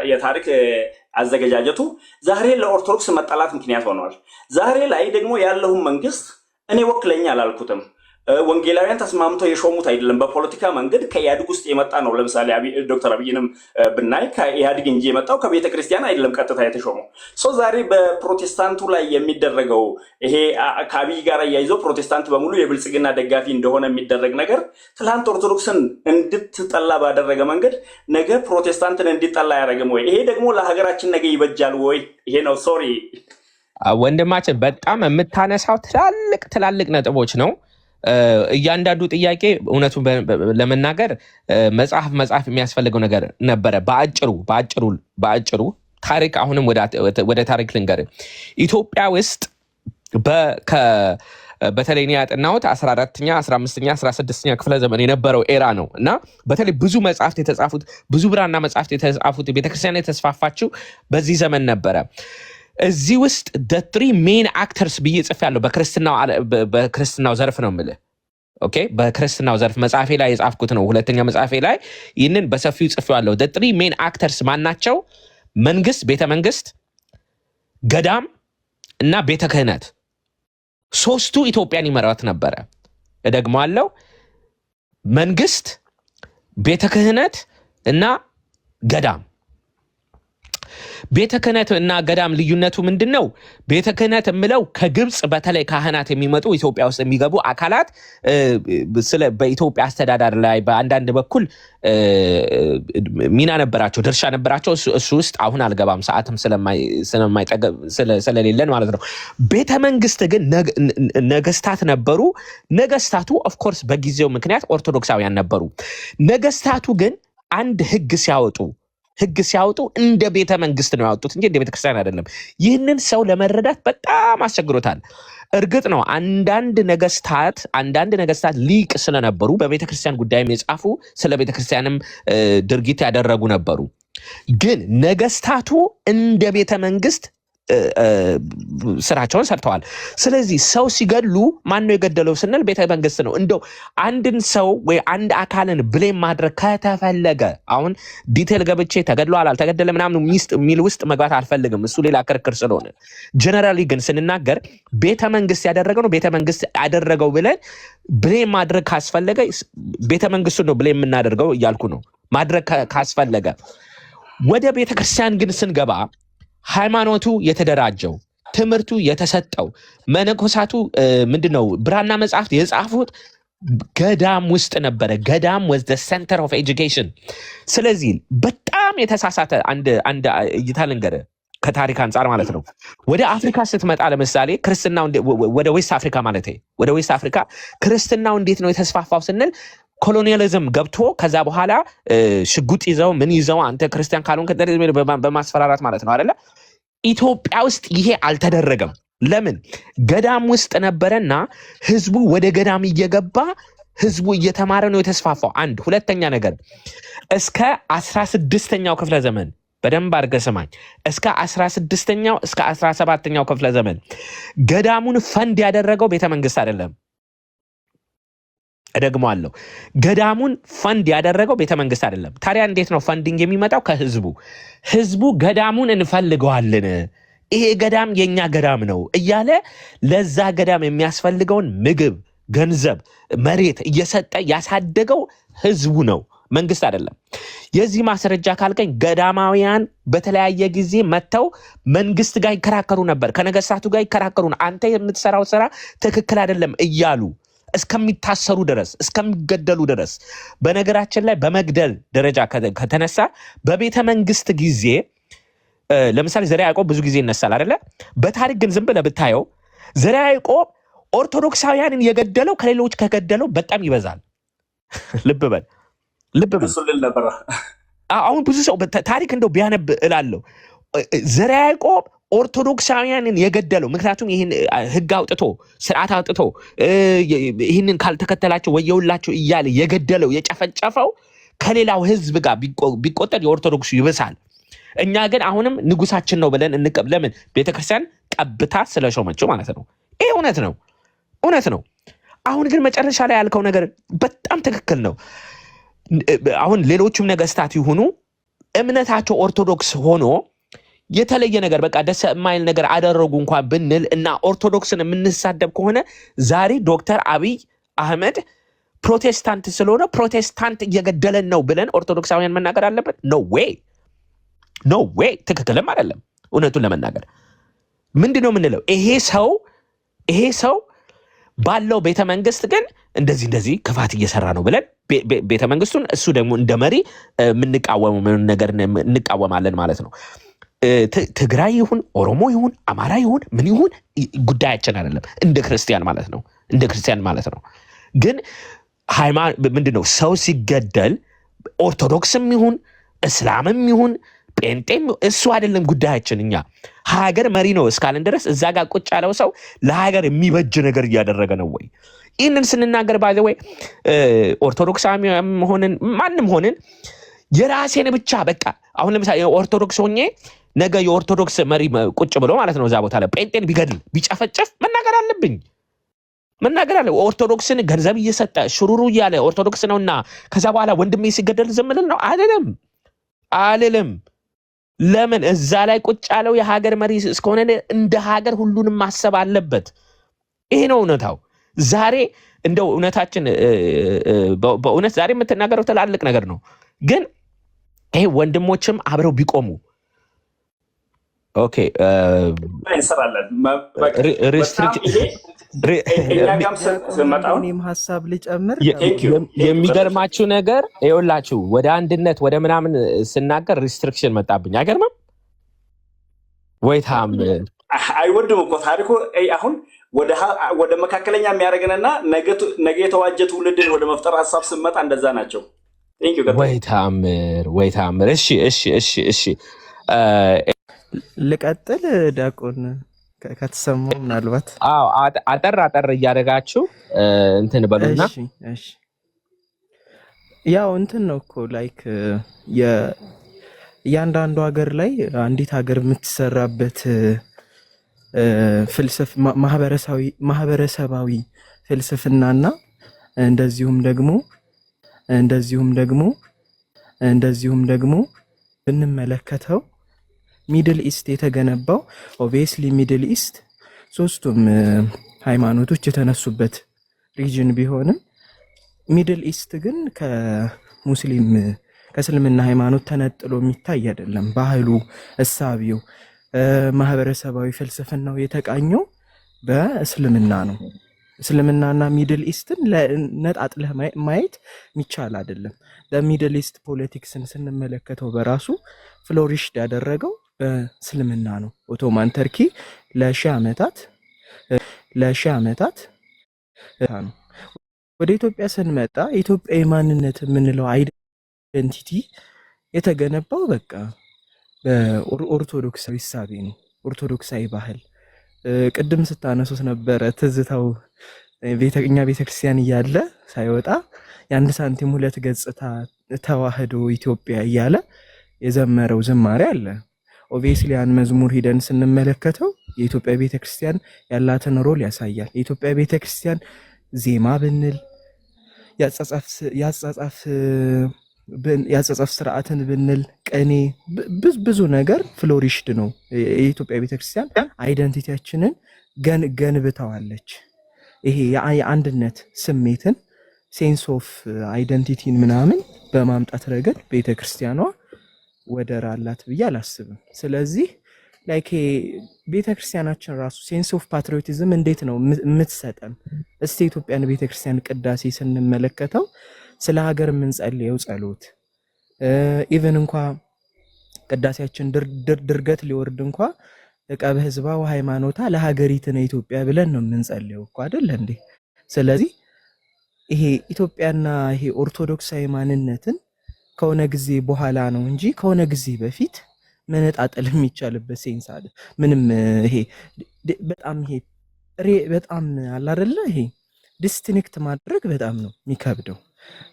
የታሪክ አዘገጃጀቱ ዛሬ ለኦርቶዶክስ መጠላት ምክንያት ሆነዋል። ዛሬ ላይ ደግሞ ያለውን መንግስት እኔ ወክለኛ አላልኩትም። ወንጌላውያን ተስማምተው የሾሙት አይደለም። በፖለቲካ መንገድ ከኢህአዴግ ውስጥ የመጣ ነው። ለምሳሌ ዶክተር አብይንም ብናይ ከኢህአዴግ እንጂ የመጣው ከቤተ ክርስቲያን አይደለም ቀጥታ የተሾመው። ዛሬ በፕሮቴስታንቱ ላይ የሚደረገው ይሄ ከአብይ ጋር እያይዘው ፕሮቴስታንት በሙሉ የብልጽግና ደጋፊ እንደሆነ የሚደረግ ነገር ትላንት ኦርቶዶክስን እንድትጠላ ባደረገ መንገድ ነገ ፕሮቴስታንትን እንዲጠላ አያደርግም ወይ? ይሄ ደግሞ ለሀገራችን ነገ ይበጃል ወይ? ይሄ ነው። ሶሪ ወንድማችን፣ በጣም የምታነሳው ትላልቅ ነጥቦች ነው። እያንዳንዱ ጥያቄ እውነቱ ለመናገር መጽሐፍ የሚያስፈልገው ነገር ነበረ። በአጭሩ ታሪክ አሁንም ወደ ታሪክ ልንገር። ኢትዮጵያ ውስጥ በተለይ እኔ ያጠናሁት 14ኛ 15ኛ 16ኛ ክፍለ ዘመን የነበረው ኤራ ነው እና በተለይ ብዙ መጽሐፍት የተጻፉት ብዙ ብራና መጽሐፍት የተጻፉት ቤተክርስቲያን የተስፋፋችው በዚህ ዘመን ነበረ። እዚህ ውስጥ the three main actors ብዬ ጽፌያለሁ። በክርስትናው ዘርፍ ነው የምልህ። ኦኬ፣ በክርስትናው ዘርፍ መጽሐፌ ላይ የጻፍኩት ነው። ሁለተኛ መጽሐፌ ላይ ይህንን በሰፊው ጽፌዋለሁ። the three main actors ማናቸው? መንግስት፣ ቤተ መንግስት፣ ገዳም እና ቤተ ክህነት። ሶስቱ ኢትዮጵያን ይመራት ነበረ። እደግመዋለሁ። መንግስት፣ ቤተ ክህነት እና ገዳም። ቤተ ክህነት እና ገዳም ልዩነቱ ምንድን ነው? ቤተ ክህነት የምለው ከግብፅ በተለይ ካህናት የሚመጡ ኢትዮጵያ ውስጥ የሚገቡ አካላት በኢትዮጵያ አስተዳደር ላይ በአንዳንድ በኩል ሚና ነበራቸው፣ ድርሻ ነበራቸው። እሱ ውስጥ አሁን አልገባም፣ ሰዓትም ስለሌለን ማለት ነው። ቤተ መንግስት ግን ነገስታት ነበሩ። ነገስታቱ ኦፍኮርስ በጊዜው ምክንያት ኦርቶዶክሳውያን ነበሩ። ነገስታቱ ግን አንድ ህግ ሲያወጡ እንደ ቤተ መንግስት ነው ያወጡት እንጂ እንደ ቤተ ክርስቲያን አይደለም። ይህንን ሰው ለመረዳት በጣም አስቸግሮታል። እርግጥ ነው አንዳንድ ነገስታት ሊቅ ስለነበሩ በቤተ ክርስቲያን ጉዳይም የጻፉ ስለ ቤተ ክርስቲያንም ድርጊት ያደረጉ ነበሩ። ግን ነገስታቱ እንደ ቤተ መንግስት ስራቸውን ሰርተዋል። ስለዚህ ሰው ሲገሉ ማን ነው የገደለው ስንል ቤተ መንግስት ነው። እንደው አንድን ሰው ወይ አንድ አካልን ብሌም ማድረግ ከተፈለገ አሁን ዲቴል ገብቼ ተገድሏል አልተገደለ ምናምን ሚል ውስጥ መግባት አልፈልግም፣ እሱ ሌላ ክርክር ስለሆነ። ጀነራሊ ግን ስንናገር ቤተ መንግስት ያደረገው ነው ቤተ መንግስት ያደረገው ብለን ብሌም ማድረግ ካስፈለገ ቤተ መንግስቱ ነው ብሌም የምናደርገው እያልኩ ነው። ማድረግ ካስፈለገ ወደ ቤተ ክርስቲያን ግን ስንገባ ሃይማኖቱ የተደራጀው ትምህርቱ የተሰጠው መነኮሳቱ ምንድነው ብራና መጽሐፍት የጻፉት ገዳም ውስጥ ነበረ። ገዳም was the center of education። ስለዚህ በጣም የተሳሳተ አንድ እይታ ልንገር ከታሪክ አንጻር ማለት ነው። ወደ አፍሪካ ስትመጣ ለምሳሌ ክርስትናው ወደ ዌስት አፍሪካ ማለት ወደ ዌስት አፍሪካ ክርስትናው እንዴት ነው የተስፋፋው ስንል ኮሎኒያሊዝም ገብቶ ከዛ በኋላ ሽጉጥ ይዘው ምን ይዘው አንተ ክርስቲያን ካልሆንክ በማስፈራራት ማለት ነው አይደለ? ኢትዮጵያ ውስጥ ይሄ አልተደረገም። ለምን? ገዳም ውስጥ ነበረና ህዝቡ ወደ ገዳም እየገባ ህዝቡ እየተማረ ነው የተስፋፋው። አንድ ሁለተኛ ነገር እስከ 16ኛው ክፍለ ዘመን በደንብ አድርገህ ስማኝ። እስከ 16ኛው እስከ 17ኛው ክፍለ ዘመን ገዳሙን ፈንድ ያደረገው ቤተ መንግስት አይደለም። እደግመዋለሁ፣ ገዳሙን ፈንድ ያደረገው ቤተ መንግስት አይደለም። ታዲያ እንዴት ነው ፈንዲንግ የሚመጣው? ከህዝቡ። ህዝቡ ገዳሙን እንፈልገዋለን፣ ይሄ ገዳም የኛ ገዳም ነው እያለ ለዛ ገዳም የሚያስፈልገውን ምግብ፣ ገንዘብ፣ መሬት እየሰጠ ያሳደገው ህዝቡ ነው፣ መንግስት አይደለም። የዚህ ማስረጃ ካልከኝ ገዳማውያን በተለያየ ጊዜ መጥተው መንግስት ጋር ይከራከሩ ነበር፣ ከነገስታቱ ጋር ይከራከሩ፣ አንተ የምትሰራው ስራ ትክክል አይደለም እያሉ እስከሚታሰሩ ድረስ እስከሚገደሉ ድረስ። በነገራችን ላይ በመግደል ደረጃ ከተነሳ በቤተ መንግስት ጊዜ ለምሳሌ ዘርዓ ያዕቆብ ብዙ ጊዜ ይነሳል አይደለ? በታሪክ ግን ዝም ብለህ ብታየው ዘርዓ ያዕቆብ ኦርቶዶክሳውያንን የገደለው ከሌሎች ከገደለው በጣም ይበዛል። ልብ በል አሁን ብዙ ሰው ታሪክ እንደው ቢያነብ እላለሁ። ዘርዓ ያዕቆብ ኦርቶዶክሳውያንን የገደለው ምክንያቱም ይህን ህግ አውጥቶ ስርዓት አውጥቶ ይህንን ካልተከተላቸው ወየውላቸው እያለ የገደለው የጨፈጨፈው ከሌላው ህዝብ ጋር ቢቆጠር የኦርቶዶክሱ ይብሳል። እኛ ግን አሁንም ንጉሳችን ነው ብለን ለምን? ቤተክርስቲያን ቀብታ ስለሾመችው ማለት ነው። ይሄ እውነት ነው፣ እውነት ነው። አሁን ግን መጨረሻ ላይ ያልከው ነገር በጣም ትክክል ነው። አሁን ሌሎችም ነገስታት ይሁኑ እምነታቸው ኦርቶዶክስ ሆኖ የተለየ ነገር በቃ ደስ የማይል ነገር አደረጉ እንኳን ብንል እና ኦርቶዶክስን የምንሳደብ ከሆነ ዛሬ ዶክተር አብይ አህመድ ፕሮቴስታንት ስለሆነ ፕሮቴስታንት እየገደለን ነው ብለን ኦርቶዶክሳውያን መናገር አለበት? ኖ ዌይ፣ ኖ ዌይ። ትክክልም አይደለም። እውነቱን ለመናገር ምንድነው የምንለው? ይሄ ሰው ባለው ቤተ መንግስት ግን እንደዚህ ክፋት እየሰራ ነው ብለን ቤተ መንግስቱን እሱ ደግሞ እንደ መሪ የምንቃወመው ነገር እንቃወማለን ማለት ነው። ትግራይ ይሁን ኦሮሞ ይሁን አማራ ይሁን ምን ይሁን ጉዳያችን አይደለም፣ እንደ ክርስቲያን ማለት ነው፣ እንደ ክርስቲያን ማለት ነው። ግን ምንድነው ሰው ሲገደል ኦርቶዶክስም ይሁን እስላምም ይሁን ጴንጤም እሱ አይደለም ጉዳያችን። እኛ ሀገር መሪ ነው እስካልን ድረስ እዛ ጋር ቁጭ ያለው ሰው ለሀገር የሚበጅ ነገር እያደረገ ነው ወይ? ይህንን ስንናገር ባይ ዘ ወይ ኦርቶዶክሳዊ ሆንን ማንም ሆንን የራሴን ብቻ በቃ አሁን ለምሳሌ ኦርቶዶክስ ሆኜ ነገ የኦርቶዶክስ መሪ ቁጭ ብሎ ማለት ነው እዛ ቦታ ላይ ጴንጤን ቢገድል ቢጨፈጨፍ መናገር አለብኝ፣ መናገር አለ። ኦርቶዶክስን ገንዘብ እየሰጠ ሽሩሩ እያለ ኦርቶዶክስ ነውና ከዛ በኋላ ወንድሜ ሲገደል ዝም ልል ነው? አልልም። ለምን? እዛ ላይ ቁጭ ያለው የሀገር መሪ እስከሆነ እንደ ሀገር ሁሉንም ማሰብ አለበት። ይሄ ነው እውነታው። ዛሬ እንደው እውነታችን በእውነት ዛሬ የምትናገረው ትላልቅ ነገር ነው። ግን ይሄ ወንድሞችም አብረው ቢቆሙ ኦኬ ሀሳብ ልጨምር። የሚገርማችሁ ነገር ይኸውላችሁ ወደ አንድነት ወደ ምናምን ስናገር ሪስትሪክሽን መጣብኝ። አይገርምም ወይ? አይወድም እኮ ታሪኩ። አሁን ወደ መካከለኛ የሚያደርገንና ነገ የተዋጀ ትውልድን ወደ መፍጠር ሀሳብ ስመጣ እንደዛ ናቸው። ወይ ታምር። እሺ ልቀጥል ዲያቆን ከተሰማው ምናልባት አጠር እያደረጋችሁ እንትን በሉና። እሺ ያው እንትን ነው እኮ ላይክ እያንዳንዱ ሀገር ላይ አንዲት ሀገር የምትሰራበት ማህበረሰባዊ ፍልስፍናና እንደዚሁም ደግሞ ብንመለከተው ሚድል ኢስት የተገነባው ኦብቪየስሊ ሚድል ኢስት ሶስቱም ሃይማኖቶች የተነሱበት ሪጅን ቢሆንም ሚድል ኢስት ግን ከእስልምና ሃይማኖት ተነጥሎ የሚታይ አይደለም። ባህሉ፣ እሳቢው፣ ማህበረሰባዊ ፍልስፍናው የተቃኘው በእስልምና ነው። እስልምናና ሚድል ኢስትን ነጣጥለህ ማየት የሚቻል አይደለም። በሚድል ኢስት ፖለቲክስን ስንመለከተው በራሱ ፍሎሪሽድ ያደረገው በእስልምና ነው። ኦቶማን ተርኪ ለሺህ ዓመታት ነው። ወደ ኢትዮጵያ ስንመጣ ኢትዮጵያዊ ማንነት የምንለው አይደንቲቲ የተገነባው በቃ በኦርቶዶክሳዊ እሳቤ ነው። ኦርቶዶክሳዊ ባህል ቅድም ስታነሱት ነበረ ትዝታው እኛ ቤተክርስቲያን እያለ ሳይወጣ የአንድ ሳንቲም ሁለት ገጽታ ተዋህዶ ኢትዮጵያ እያለ የዘመረው ዝማሬ አለ። ኦብቪየስሊ ያን መዝሙር ሂደን ስንመለከተው የኢትዮጵያ ቤተክርስቲያን ያላትን ሮል ያሳያል። የኢትዮጵያ ቤተክርስቲያን ዜማ ብንል ያጻጻፍ ስርዓትን ብንል ቅኔ ብዙ ነገር ፍሎሪሽድ ነው። የኢትዮጵያ ቤተክርስቲያን አይደንቲቲያችንን ገንብተዋለች። ይሄ የአንድነት ስሜትን ሴንስ ኦፍ አይደንቲቲን ምናምን በማምጣት ረገድ ቤተክርስቲያኗ ወደር አላት ብዬ አላስብም። ስለዚህ ላይክ ቤተክርስቲያናችን ራሱ ሴንስ ኦፍ ፓትሪዮቲዝም እንዴት ነው የምትሰጠን? እስቲ የኢትዮጵያን ቤተክርስቲያን ቅዳሴ ስንመለከተው ስለ ሀገር የምንጸልየው ጸሎት ኢቨን እንኳ ቅዳሴያችን ድርገት ሊወርድ እንኳ እቀበ ህዝባ ወሃይማኖታ ለሀገሪትነ ኢትዮጵያ ብለን ነው የምንጸልየው እኮ አይደል እንዴ? ስለዚህ ይሄ ኢትዮጵያና ይሄ ኦርቶዶክሳዊ ማንነትን ከሆነ ጊዜ በኋላ ነው እንጂ ከሆነ ጊዜ በፊት መነጣጠል የሚቻልበት ሴንስ አለ። ምንም ይሄ በጣም አለ አይደለ? ይሄ ዲስቲንክት ማድረግ በጣም ነው የሚከብደው።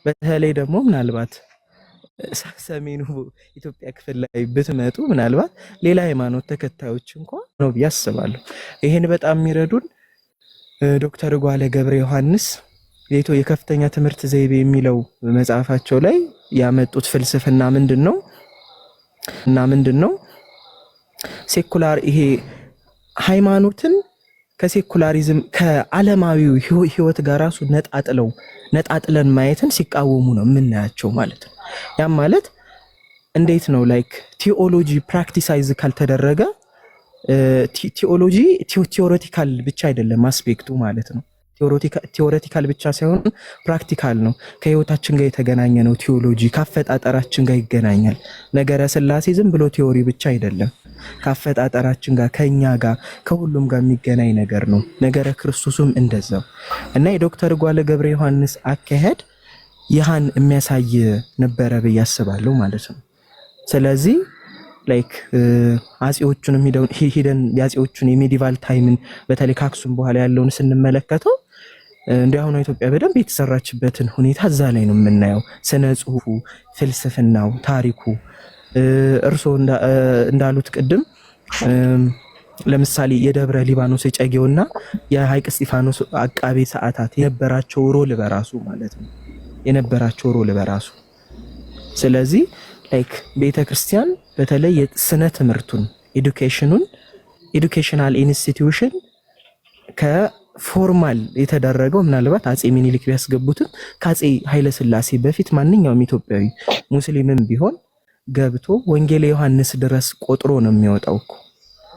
በተለይ ደግሞ ምናልባት ሰሜኑ ኢትዮጵያ ክፍል ላይ ብትመጡ ምናልባት ሌላ ሃይማኖት ተከታዮች እንኳን ነው ብዬ አስባለሁ። ይሄን በጣም የሚረዱን ዶክተር ጓለ ገብረ ዮሐንስ የከፍተኛ ትምህርት ዘይቤ የሚለው መጽሐፋቸው ላይ ያመጡት ፍልስፍና ምንድነው ሴኩላር ይሄ ሃይማኖትን ከሴኩላሪዝም ከዓለማዊው ህይወት ጋር ራሱ ነጣጥለን ማየትን ሲቃወሙ ነው የምናያቸው ማለት ነው። ያም ማለት እንዴት ነው ላይክ ቲኦሎጂ ፕራክቲሳይዝ ካልተደረገ ቲኦሎጂ ቲዮሬቲካል ብቻ አይደለም አስፔክቱ ማለት ነው። ቲዮሬቲካል ብቻ ሳይሆን ፕራክቲካል ነው። ከህይወታችን ጋር የተገናኘ ነው። ቲዮሎጂ ካፈጣጠራችን ጋር ይገናኛል። ነገረ ስላሴ ዝም ብሎ ቲዮሪ ብቻ አይደለም። ካፈጣጠራችን ጋር ከኛ ጋር ከሁሉም ጋር የሚገናኝ ነገር ነው። ነገረ ክርስቶስም እንደዛው እና የዶክተር ጓለ ገብረ ዮሐንስ አካሄድ ይሃን የሚያሳይ ነበረ ብዬ አስባለሁ ማለት ነው። ስለዚህ ላይክ አጼዎቹንም ሂደን የአጼዎቹን የሜዲቫል ታይምን በተለይ ከአክሱም በኋላ ያለውን ስንመለከተው እንዲያውኑ ኢትዮጵያ በደንብ የተሰራችበትን ሁኔታ እዛ ላይ ነው የምናየው። ስነ ጽሁፉ፣ ፍልስፍናው፣ ታሪኩ እርስዎ እንዳሉት ቅድም ለምሳሌ የደብረ ሊባኖስ የጨጌውና የሐይቅ እስጢፋኖስ አቃቤ ሰዓታት የነበራቸው ሮል በራሱ ማለት ነው የነበራቸው ሮል በራሱ ስለዚህ ላይክ ቤተክርስቲያን በተለይ የስነ ትምህርቱን ኤዱኬሽናል ኢንስቲትዩሽን ከፎርማል የተደረገው ምናልባት አጼ ሚኒሊክ ቢያስገቡትም ከአጼ ኃይለ ሥላሴ በፊት ማንኛውም ኢትዮጵያዊ ሙስሊምም ቢሆን ገብቶ ወንጌል ዮሐንስ ድረስ ቆጥሮ ነው የሚወጣው እኮ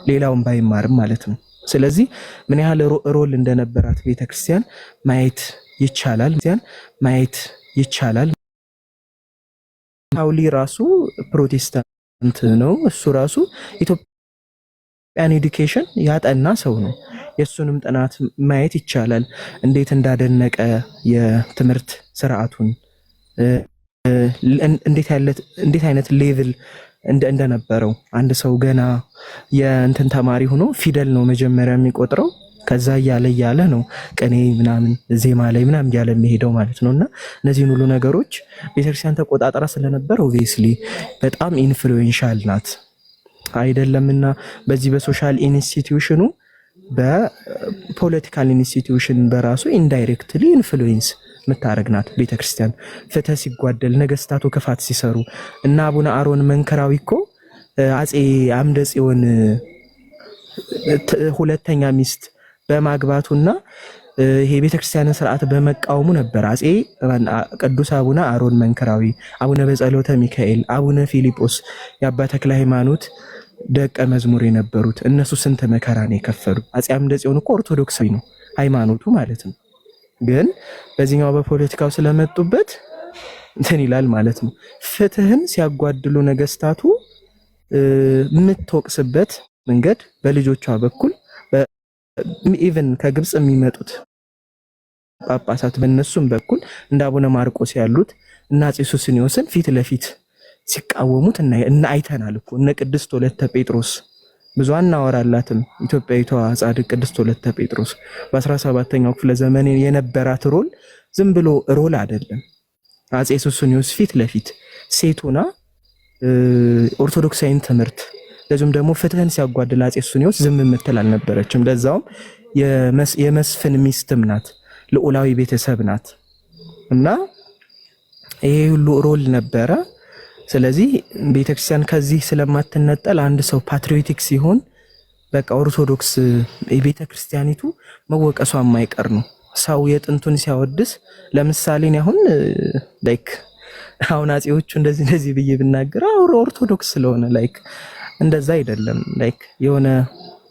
ሌላውን ባይማርም ማለት ነው። ስለዚህ ምን ያህል ሮል እንደነበራት ቤተክርስቲያን ማየት ይቻላል። ፓውሊ ራሱ ፕሮቴስታንት ነው። እሱ ራሱ ኢትዮጵያን ኤዱኬሽን ያጠና ሰው ነው። የሱንም ጥናት ማየት ይቻላል። እንዴት እንዳደነቀ የትምህርት ስርዓቱን እንዴት አይነት ሌቭል እንደነበረው አንድ ሰው ገና የእንትን ተማሪ ሆኖ ፊደል ነው መጀመሪያ የሚቆጥረው ከዛ እያለ ነው ቅኔ ምናምን ዜማ ላይ ምናምን እያለ የሚሄደው ማለት ነውና እነዚህን ሁሉ ነገሮች ቤተክርስቲያን ተቆጣጣራ ስለነበር ኦብቪየስሊ በጣም ኢንፍሉዌንሻል ናት አይደለምና በዚህ በሶሻል ኢንስቲትዩሽኑ በፖለቲካል ኢንስቲትዩሽን በራሱ ኢንዳይሬክትሊ ኢንፍሉዌንስ የምታረግ ናት ቤተክርስቲያን። ፍትህ ሲጓደል ነገስታቱ ክፋት ሲሰሩ እና አቡነ አሮን መንከራዊ እኮ አጼ አምደ ጽዮን ሁለተኛ ሚስት በማግባቱና ይሄ ቤተክርስቲያንን ስርዓት በመቃወሙ ነበር አጼ ቅዱስ አቡነ አሮን መንከራዊ፣ አቡነ በጸሎተ ሚካኤል፣ አቡነ ፊሊጶስ የአባ ተክለ ሃይማኖት ደቀ መዝሙር የነበሩት እነሱ ስንት መከራ ነው የከፈሉ። አጼ አምደ ጽዮን እኮ ኦርቶዶክሳዊ ነው ሃይማኖቱ ማለት ነው። ግን በዚህኛው በፖለቲካው ስለመጡበት እንትን ይላል ማለት ነው። ፍትህን ሲያጓድሉ ነገስታቱ የምትወቅስበት መንገድ በልጆቿ በኩል ኢቭን ከግብጽ የሚመጡት ጳጳሳት በእነሱም በኩል እንደ አቡነ ማርቆስ ያሉት እና አጼ ሱስንዮስን ፊት ለፊት ሲቃወሙት እና አይተናል እኮ እነ ቅድስት ወለተ ጴጥሮስ ብዙ አናወራላትም። ኢትዮጵያዊቷ ጻድቅ ቅድስት ወለተ ጴጥሮስ በ17ኛው ክፍለ ዘመን የነበራት ሮል ዝም ብሎ ሮል አይደለም። አጼ ሱስንዮስ ፊት ለፊት ሴቱና ኦርቶዶክሳዊን ትምህርት ለዚህም ደግሞ ፍትህን ሲያጓድል አጼ ሱስንዮስ ዝም የምትል አልነበረችም። ለዛውም የመስፍን ሚስትም ናት፣ ልዑላዊ ቤተሰብ ናት እና ይሄ ሁሉ ሮል ነበረ። ስለዚህ ቤተክርስቲያን ከዚህ ስለማትነጠል አንድ ሰው ፓትሪዮቲክ ሲሆን በቃ ኦርቶዶክስ የቤተክርስቲያኒቱ መወቀሷ የማይቀር ነው። ሰው የጥንቱን ሲያወድስ ለምሳሌ አሁን አጼዎቹ እንደዚህ ብዬ ብናገር ኦርቶዶክስ ስለሆነ እንደዛ አይደለም። የሆነ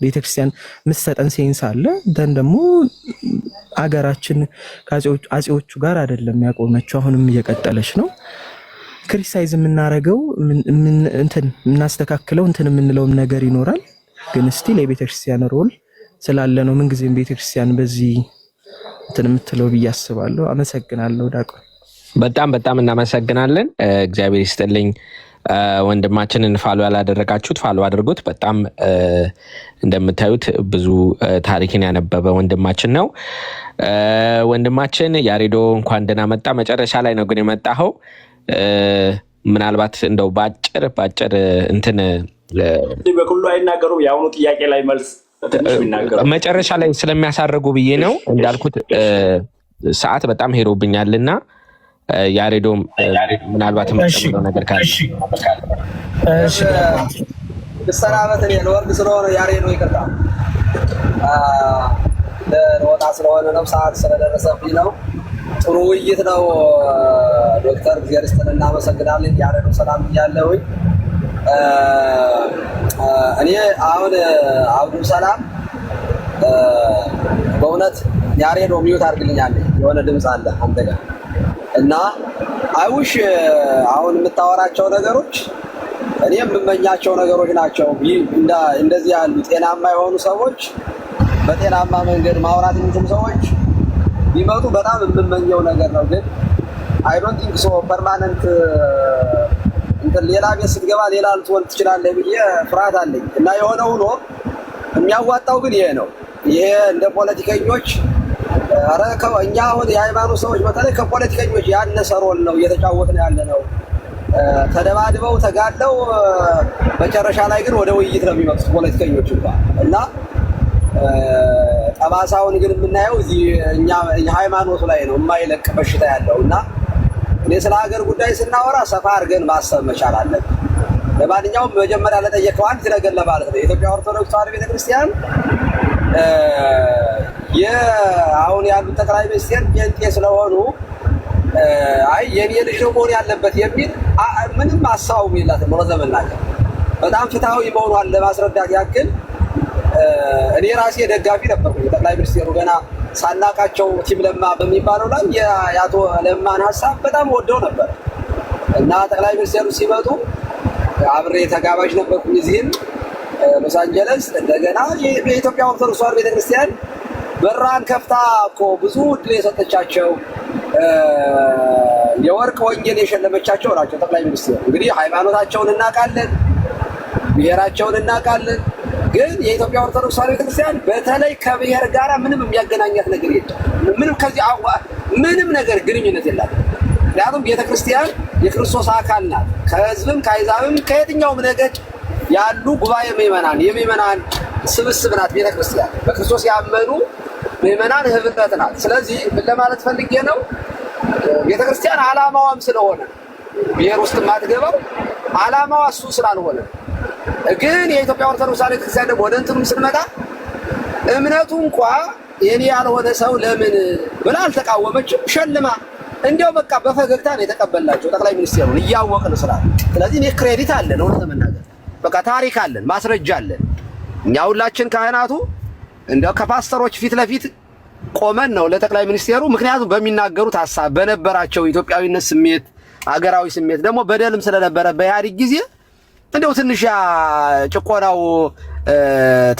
ቤተክርስቲያን ምሰጠን ሴንስ አለ። ደን ደግሞ አገራችን ከአጼዎቹ ጋር አይደለም ያቆመችው፣ አሁንም እየቀጠለች ነው። ክሪቲሳይዝ የምናረገው የምናስተካክለው የምንለውም ነገር ይኖራል። ግን ስቲል የቤተክርስቲያን ሮል ስላለ ነው ምንጊዜም ቤተክርስቲያን በዚህ የምትለው ብዬ አስባለሁ። አመሰግናለሁ ዲያቆን። በጣም እናመሰግናለን። እግዚአብሔር ይስጥልኝ። ወንድማችንን ፋሎ ያላደረጋችሁት ፋሎ አድርጉት። በጣም እንደምታዩት ብዙ ታሪክን ያነበበ ወንድማችን ነው። ወንድማችን ያሬዶ እንኳን ደህና መጣ። መጨረሻ ላይ ነው ግን የመጣኸው። ምናልባት እንደው ባጭር በኩሉ አይናገሩም። የአሁኑ ጥያቄ ላይ መልስ ትንሽ ይናገሩ መጨረሻ ላይ ስለሚያሳርጉ ብዬ ነው እንዳልኩት። ሰዓት በጣም ሄሮብኛልና ያሬዶም ምናልባት የምትጨምረው ነገር ካለ እሺ። ልሰናበት እኔ ለወርድ ስለሆነ ያሬዶ ይቅርታ ለወጣ ስለሆነ ነው፣ ሰዓት ስለደረሰብኝ ነው። ጥሩ ውይይት ነው ዶክተር እግዚአብሔር ይስጥልን፣ እናመሰግናለን። ያሬዶ ሰላም ብያለሁኝ። እኔ አሁን አብዱል ሰላም በእውነት ያሬዶ ሚዩት አድርግልኛል፣ የሆነ ድምፅ አለ አንተ ጋር እና አይውሽ አሁን የምታወራቸው ነገሮች እኔ የምመኛቸው ነገሮች ናቸው። እንደዚህ ያሉ ጤናማ የሆኑ ሰዎች፣ በጤናማ መንገድ ማውራት የሚችሉ ሰዎች ቢመጡ በጣም የምመኘው ነገር ነው። ግን አይ ዶንት ቲንክ ሶ ፐርማነንት ሌላ ቤት ስትገባ ሌላ ልትሆን ትችላለህ ብዬ ፍርሃት አለኝ እና የሆነ ሆኖ የሚያዋጣው ግን ይሄ ነው። ይሄ እንደ ፖለቲከኞች እኛ አሁን የሃይማኖት ሰዎች በተለይ ከፖለቲከኞች ያነሰ ሮል ነው እየተጫወትን ያለ ነው። ተደባድበው ተጋለው መጨረሻ ላይ ግን ወደ ውይይት ነው የሚመጡት ፖለቲከኞች እና ጠባሳውን ግን የምናየው እዚህ እኛ ሃይማኖቱ ላይ ነው የማይለቅ በሽታ ያለው እና እኔ ስለ ሀገር ጉዳይ ስናወራ ሰፋ አድርገን ማሰብ መቻል አለብን። ለማንኛውም መጀመሪያ ለጠየቀው አንድ ነገር ለማለት ነው። የኢትዮጵያ ኦርቶዶክስ ተዋሕዶ ቤተክርስቲያን አሁን ያሉት ጠቅላይ ሚኒስቴር ጴንጤ ስለሆኑ አይ የኔ ልጅ ነው መሆን ያለበት የሚል ምንም አሳውም የላትም። ለዘመናቸው በጣም ፍትሃዊ መሆኗን ለማስረዳት ያክል እኔ ራሴ ደጋፊ ነበርኩ። ጠቅላይ ሚኒስቴሩ ገና ሳናቃቸው ቲም ለማ በሚባለው ላይ የአቶ ለማን ሀሳብ በጣም ወደው ነበር እና ጠቅላይ ሚኒስቴሩ ሲመጡ አብሬ ተጋባዥ ነበርኩ። እዚህም ሎስ አንጀለስ እንደገና የኢትዮጵያ ኦርቶዶክስ ተዋሕዶ ቤተክርስቲያን በራን ከፍታ እኮ ብዙ እድል የሰጠቻቸው የወርቅ ወንጌል የሸለመቻቸው ናቸው ጠቅላይ ሚኒስቴሩ። እንግዲህ ሃይማኖታቸውን እናውቃለን፣ ብሔራቸውን እናውቃለን። ግን የኢትዮጵያ ኦርቶዶክስ ተዋሕዶ ቤተክርስቲያን በተለይ ከብሔር ጋር ምንም የሚያገናኛት ነገር የለም። ምንም ነገር ግንኙነት የላትም። ምክንያቱም ቤተክርስቲያን የክርስቶስ አካል ናት። ከህዝብም ከአሕዛብም ከየትኛውም ነገድ ያሉ ጉባኤ የምዕመናን ስብስብ ናት ቤተክርስቲያን። በክርስቶስ ያመኑ ምዕመናን ህብረት ናት። ስለዚህ ምን ለማለት ፈልጌ ነው፣ ቤተክርስቲያን ዓላማዋም ስለሆነ ብሔር ውስጥ የማትገባው ዓላማዋ እሱ ስላልሆነ። ግን የኢትዮጵያ ኦርቶዶክስ ተዋሕዶ ቤተክርስቲያን ደግሞ ወደ እንትኑም ስንመጣ እምነቱ እንኳ የኔ ያልሆነ ሰው ለምን ብላ አልተቃወመችም። ሸልማ እንዲያው በቃ በፈገግታ ነው የተቀበላቸው ጠቅላይ ሚኒስቴሩን እያወቅን ስላለ። ስለዚህ እኔ ክሬዲት አለን፣ እውነት ለመናገር በቃ ታሪክ አለን፣ ማስረጃ አለን። እኛ ሁላችን ካህናቱ እንደው ከፓስተሮች ፊት ለፊት ቆመን ነው ለጠቅላይ ሚኒስቴሩ፣ ምክንያቱም በሚናገሩት ሐሳብ በነበራቸው ኢትዮጵያዊነት ስሜት፣ አገራዊ ስሜት ደግሞ በደልም ስለነበረ በኢህአዴግ ጊዜ እንደው ትንሽ ያ ጭቆናው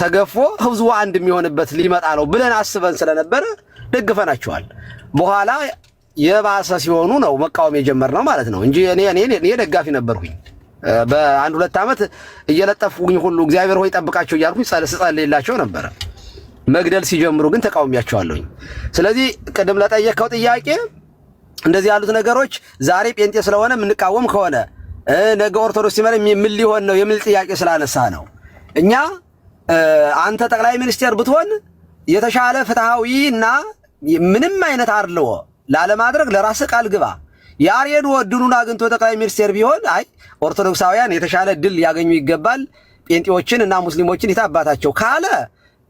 ተገፎ ህዝቡ አንድ የሚሆንበት ሊመጣ ነው ብለን አስበን ስለነበረ ደግፈናቸዋል። በኋላ የባሰ ሲሆኑ ነው መቃወም የጀመርነው ማለት ነው እንጂ እኔ ደጋፊ ነበርኩኝ። በአንድ ሁለት ዓመት እየለጠፉኝ ሁሉ እግዚአብሔር ሆይ ጠብቃቸው እያልኩኝ ስጸልይላቸው ነበረ። መግደል ሲጀምሩ ግን ተቃውሚያቸዋለሁኝ። ስለዚህ ቅድም ለጠየቀው ጥያቄ እንደዚህ ያሉት ነገሮች ዛሬ ጴንጤ ስለሆነ የምንቃወም ከሆነ ነገ ኦርቶዶክስ ሲመረ ምን ሊሆን ነው የሚል ጥያቄ ስላነሳ ነው። እኛ አንተ ጠቅላይ ሚኒስቴር ብትሆን የተሻለ ፍትሃዊና ምንም አይነት አድልዎ ላለማድረግ ለራስህ ቃል ግባ። ያሬድ ወድሉን አግኝቶ ጠቅላይ ሚኒስቴር ቢሆን አይ ኦርቶዶክሳውያን የተሻለ ድል ያገኙ ይገባል፣ ጴንጤዎችን እና ሙስሊሞችን ይታባታቸው ካለ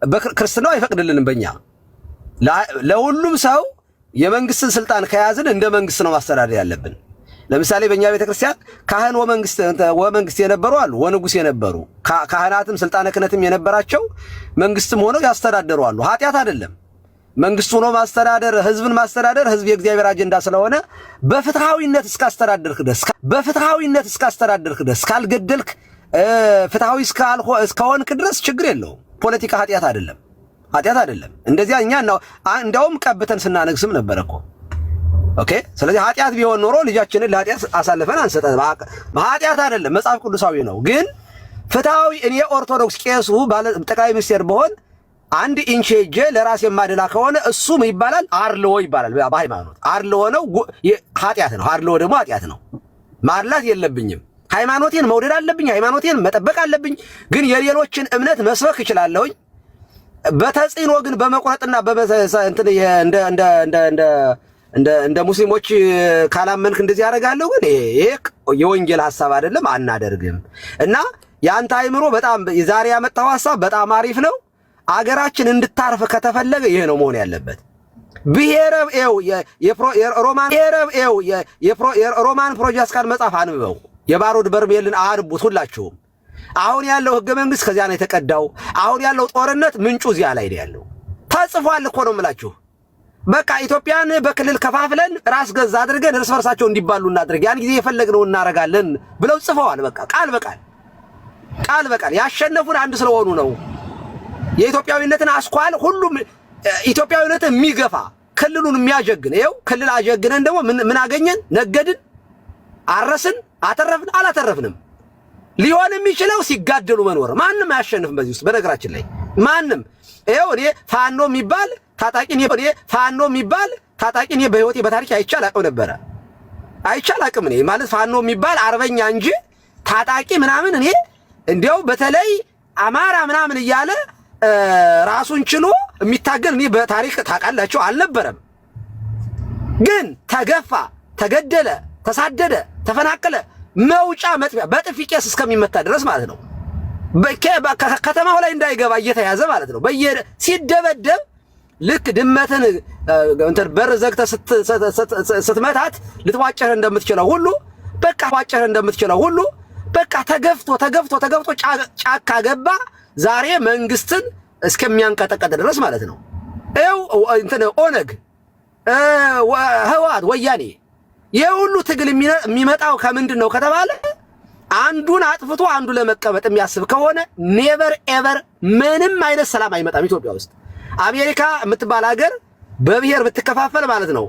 በክርስትናው አይፈቅድልንም። በእኛ ለሁሉም ሰው የመንግስትን ስልጣን ከያዝን እንደ መንግስት ነው ማስተዳደር ያለብን። ለምሳሌ በእኛ ቤተክርስቲያን ካህን ወመንግስት የነበሩ አሉ፣ ወንጉስ የነበሩ ካህናትም ስልጣነ ክህነትም የነበራቸው መንግስትም ሆነው ያስተዳደሩ አሉ። ኃጢአት አይደለም። መንግስት ሆኖ ማስተዳደር፣ ህዝብን ማስተዳደር ህዝብ የእግዚአብሔር አጀንዳ ስለሆነ በፍትሃዊነት እስካስተዳደርክ ድረስ ካልገደልክ ፍትሃዊ እስከሆንክ ድረስ ችግር የለውም። ፖለቲካ ኃጢአት አይደለም። እንደዚያ እኛ እንደውም ቀብተን ስናነግስም ነበር እኮ። ኦኬ። ስለዚህ ኃጢአት ቢሆን ኖሮ ልጃችንን ለኃጢአት አሳልፈን አንሰጠን። ኃጢአት አይደለም፣ መጽሐፍ ቅዱሳዊ ነው። ግን ፍትሃዊ እኔ ኦርቶዶክስ ቄሱ ጠቅላይ ሚኒስቴር በሆን አንድ ኢንች ሄጄ ለራስ የማደላ ከሆነ እሱም ይባላል አርልዎ ይባላል። በሃይማኖት አርልዎ ነው፣ ኃጢአት ነው። አርልዎ ደግሞ ኃጢአት ነው። ማድላት የለብኝም። ሃይማኖቴን መውደድ አለብኝ፣ ሃይማኖቴን መጠበቅ አለብኝ። ግን የሌሎችን እምነት መስበክ እችላለሁኝ። በተጽዕኖ ግን በመቁረጥና እንደ ሙስሊሞች ካላመንክ እንደዚህ ያደርጋለሁ። ግን ይሄ የወንጌል ሐሳብ አይደለም፣ አናደርግም። እና ያንተ አይምሮ በጣም ዛሬ ያመጣው ሐሳብ በጣም አሪፍ ነው። አገራችን እንድታርፍ ከተፈለገ ይሄ ነው መሆን ያለበት። የሮማን ፕሮጀስካን መጽሐፍ አንብበው፣ የባሩድ በርሜልን አንቡት ሁላችሁም። አሁን ያለው ህገ መንግስት ከዚያ ነው የተቀዳው። አሁን ያለው ጦርነት ምንጩ እዚያ ላይ ነው ያለው። ተጽፏል እኮ ነው የምላችሁ። በቃ ኢትዮጵያን በክልል ከፋፍለን ራስ ገዝ አድርገን እርስ በርሳቸው እንዲባሉ እናድርግ፣ ያን ጊዜ የፈለግነው እናረጋለን ብለው ጽፈዋል። በቃ ቃል በቃል ያሸነፉን አንድ ስለሆኑ ነው። የኢትዮጵያዊነትን አስኳል ሁሉም ኢትዮጵያዊነትን የሚገፋ ክልሉን የሚያጀግን ይኸው ክልል አጀግነን ደግሞ ምን አገኘን? ነገድን፣ አረስን፣ አተረፍን፣ አላተረፍንም። ሊሆን የሚችለው ሲጋደሉ መኖር። ማንም አያሸንፍም በዚህ ውስጥ። በነገራችን ላይ ማንም ይኸው እኔ ፋኖ የሚባል ታጣቂ እኔ በህይወቴ በታሪክ አይቻል አቅም ነበረ። አይቻል አቅም እኔ ማለት ፋኖ የሚባል አርበኛ እንጂ ታጣቂ ምናምን እኔ እንዲያው በተለይ አማራ ምናምን እያለ ራሱን ችሎ የሚታገል እኔ በታሪክ ታውቃላችሁ አልነበረም። ግን ተገፋ፣ ተገደለ፣ ተሳደደ፣ ተፈናቀለ፣ መውጫ መጥፊያ በጥፊ ቄስ እስከሚመታ ድረስ ማለት ነው። ከተማው ላይ እንዳይገባ እየተያዘ ማለት ነው። ሲደበደብ ልክ ድመትን በር ዘግተህ ስትመታት ልትዋጨህ እንደምትችለው ሁሉ በቃ ተገፍቶ ጫካ ገባ። ዛሬ መንግስትን እስከሚያንቀጠቀጥ ድረስ ማለት ነው። ኦነግ፣ ህወሓት፣ ወያኔ የሁሉ ትግል የሚመጣው ከምንድን ነው ከተባለ አንዱን አጥፍቶ አንዱ ለመቀመጥ የሚያስብ ከሆነ ኔቨር ኤቨር ምንም አይነት ሰላም አይመጣም ኢትዮጵያ ውስጥ። አሜሪካ የምትባል ሀገር በብሔር ብትከፋፈል ማለት ነው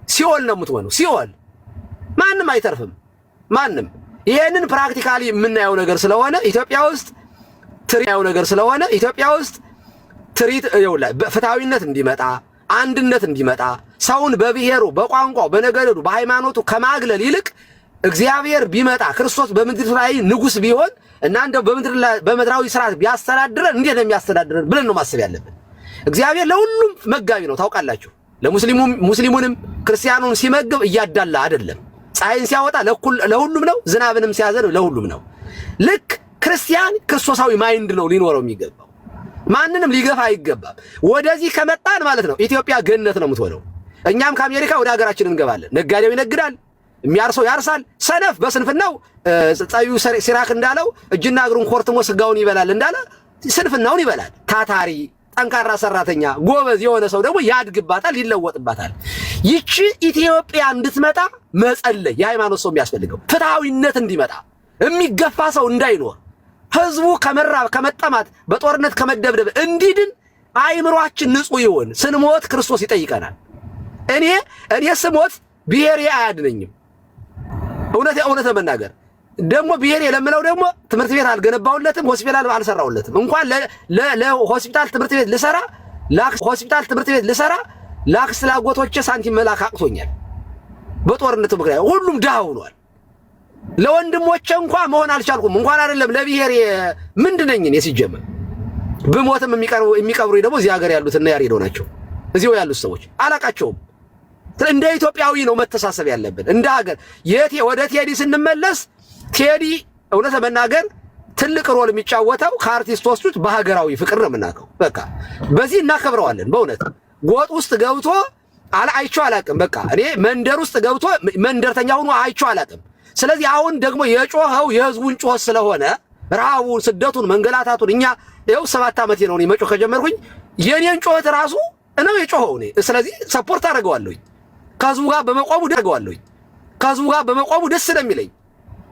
ሲኦል ነው የምትሆነው። ሲኦል ማንም አይተርፍም። ማንም ይሄንን ፕራክቲካሊ የምናየው ነገር ስለሆነ ኢትዮጵያ ውስጥ ትሪት ፍትሃዊነት እንዲመጣ፣ አንድነት እንዲመጣ፣ ሰውን በብሔሩ፣ በቋንቋው፣ በነገዱ፣ በሃይማኖቱ ከማግለል ይልቅ እግዚአብሔር ቢመጣ ክርስቶስ በምድር ላይ ንጉስ ቢሆን እና እንደው በምድራዊ ስርዓት ቢያስተዳድረን እንዴት ነው የሚያስተዳድረን ብለን ነው ማሰብ ያለብን። እግዚአብሔር ለሁሉም መጋቢ ነው ታውቃላችሁ። ሙስሊሙንም ክርስቲያኑን ሲመግብ እያዳላ አይደለም። ፀሐይን ሲያወጣ ለሁሉም ነው፣ ዝናብንም ሲያዘንብ ለሁሉም ነው። ልክ ክርስቲያን ክርስቶሳዊ ማይንድ ነው ሊኖረው የሚገባው። ማንንም ሊገፋ አይገባም። ወደዚህ ከመጣን ማለት ነው ኢትዮጵያ ገነት ነው የምትሆነው። እኛም ከአሜሪካ ወደ ሀገራችን እንገባለን። ነጋዴው ይነግዳል፣ የሚያርሰው ያርሳል። ሰነፍ በስንፍናው ጸዩ ሲራክ እንዳለው እጅና እግሩን ኮርትሞ ስጋውን ይበላል እንዳለ ስንፍናውን ይበላል። ታታሪ ጠንካራ ሰራተኛ ጎበዝ የሆነ ሰው ደግሞ ያድግባታል፣ ይለወጥባታል። ይቺ ኢትዮጵያ እንድትመጣ መጸለይ የሃይማኖት ሰው የሚያስፈልገው ፍትሃዊነት እንዲመጣ፣ የሚገፋ ሰው እንዳይኖር፣ ህዝቡ ከመራብ ከመጠማት በጦርነት ከመደብደብ እንዲድን አይምሯችን ንጹህ ይሆን። ስንሞት ክርስቶስ ይጠይቀናል። እኔ ስሞት ብሔሬ አያድነኝም። እውነት መናገር ደግሞ ብሔር የለምለው ደግሞ ትምህርት ቤት አልገነባውለትም፣ ሆስፒታል አልሰራውለትም። እንኳን ለሆስፒታል ትምህርት ቤት ልሰራ ላክስት ላጎቶቼ ሳንቲም መላክ አቅቶኛል። በጦርነቱ ምክንያት ሁሉም ድሃ ሆኗል። ለወንድሞቼ እንኳን መሆን አልቻልኩም። እንኳን አይደለም ለብሔር ምንድነኝ እኔ ሲጀመር ብሞትም የሚቀብሩኝ ደግሞ እዚህ ሀገር ያሉት እና ያሬዶ ናቸው። እዚሁ ያሉት ሰዎች አላቃቸውም። እንደ ኢትዮጵያዊ ነው መተሳሰብ ያለብን እንደ ሀገር። ወደ ቴዲ ስንመለስ ቴዲ እውነት ለመናገር ትልቅ ሮል የሚጫወተው ከአርቲስቶች ውስጥ በሀገራዊ ፍቅር ነው የምናውቀው። በቃ በዚህ እናከብረዋለን። በእውነት ጎጥ ውስጥ ገብቶ አይቼው አላውቅም። በቃ እኔ መንደር ውስጥ ገብቶ መንደርተኛ ሆኖ አይቼው አላውቅም። ስለዚህ አሁን ደግሞ የጮኸው የህዝቡን ጮህ ስለሆነ ረሃቡን፣ ስደቱን፣ መንገላታቱን እኛ ይኸው 7 ዓመቴ ነው እኔ መጮህ ከጀመርኩኝ የኔን ጮህት ራሱ ነው የጮኸው እኔ። ስለዚህ ሰፖርት አደርገዋለሁኝ። ከህዝቡ ጋር በመቆሙ ደስ ነው የሚለኝ።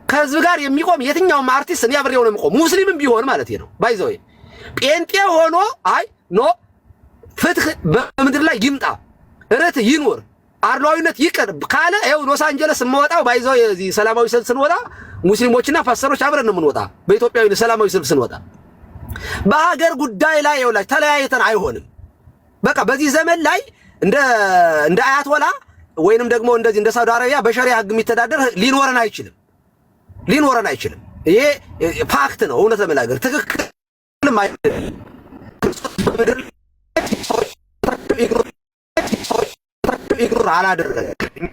ከህዝብ ጋር የሚቆም የትኛውም አርቲስት እኔ አብሬው ነው የምቆም፣ ሙስሊምም ቢሆን ማለት ነው። ባይዘው ጴንጤ ሆኖ አይ ኖ ፍትህ በምድር ላይ ይምጣ፣ ርትዕ ይኑር፣ አድሏዊነት ይቅር ካለ ይኸው ሎስ አንጀለስ የምወጣው ባይዘው የዚህ ሰላማዊ ሰልፍ ስንወጣ ሙስሊሞችና ፓስተሮች አብረን ነው የምንወጣ። በኢትዮጵያዊ ሰላማዊ ሰልፍ ስንወጣ በሀገር ጉዳይ ላይ ይኸውላችሁ ተለያይተን አይሆንም። በቃ በዚህ ዘመን ላይ እንደ አያቶላ ወይንም ደግሞ እንደዚህ እንደ ሳውዲ አረቢያ በሸሪዓ ህግ የሚተዳደር ሊኖረን አይችልም። ይሄ ፋክት ነው። እውነት ለመናገር ትክክልም አይደለም። ኢግኖር አላደረግንም፣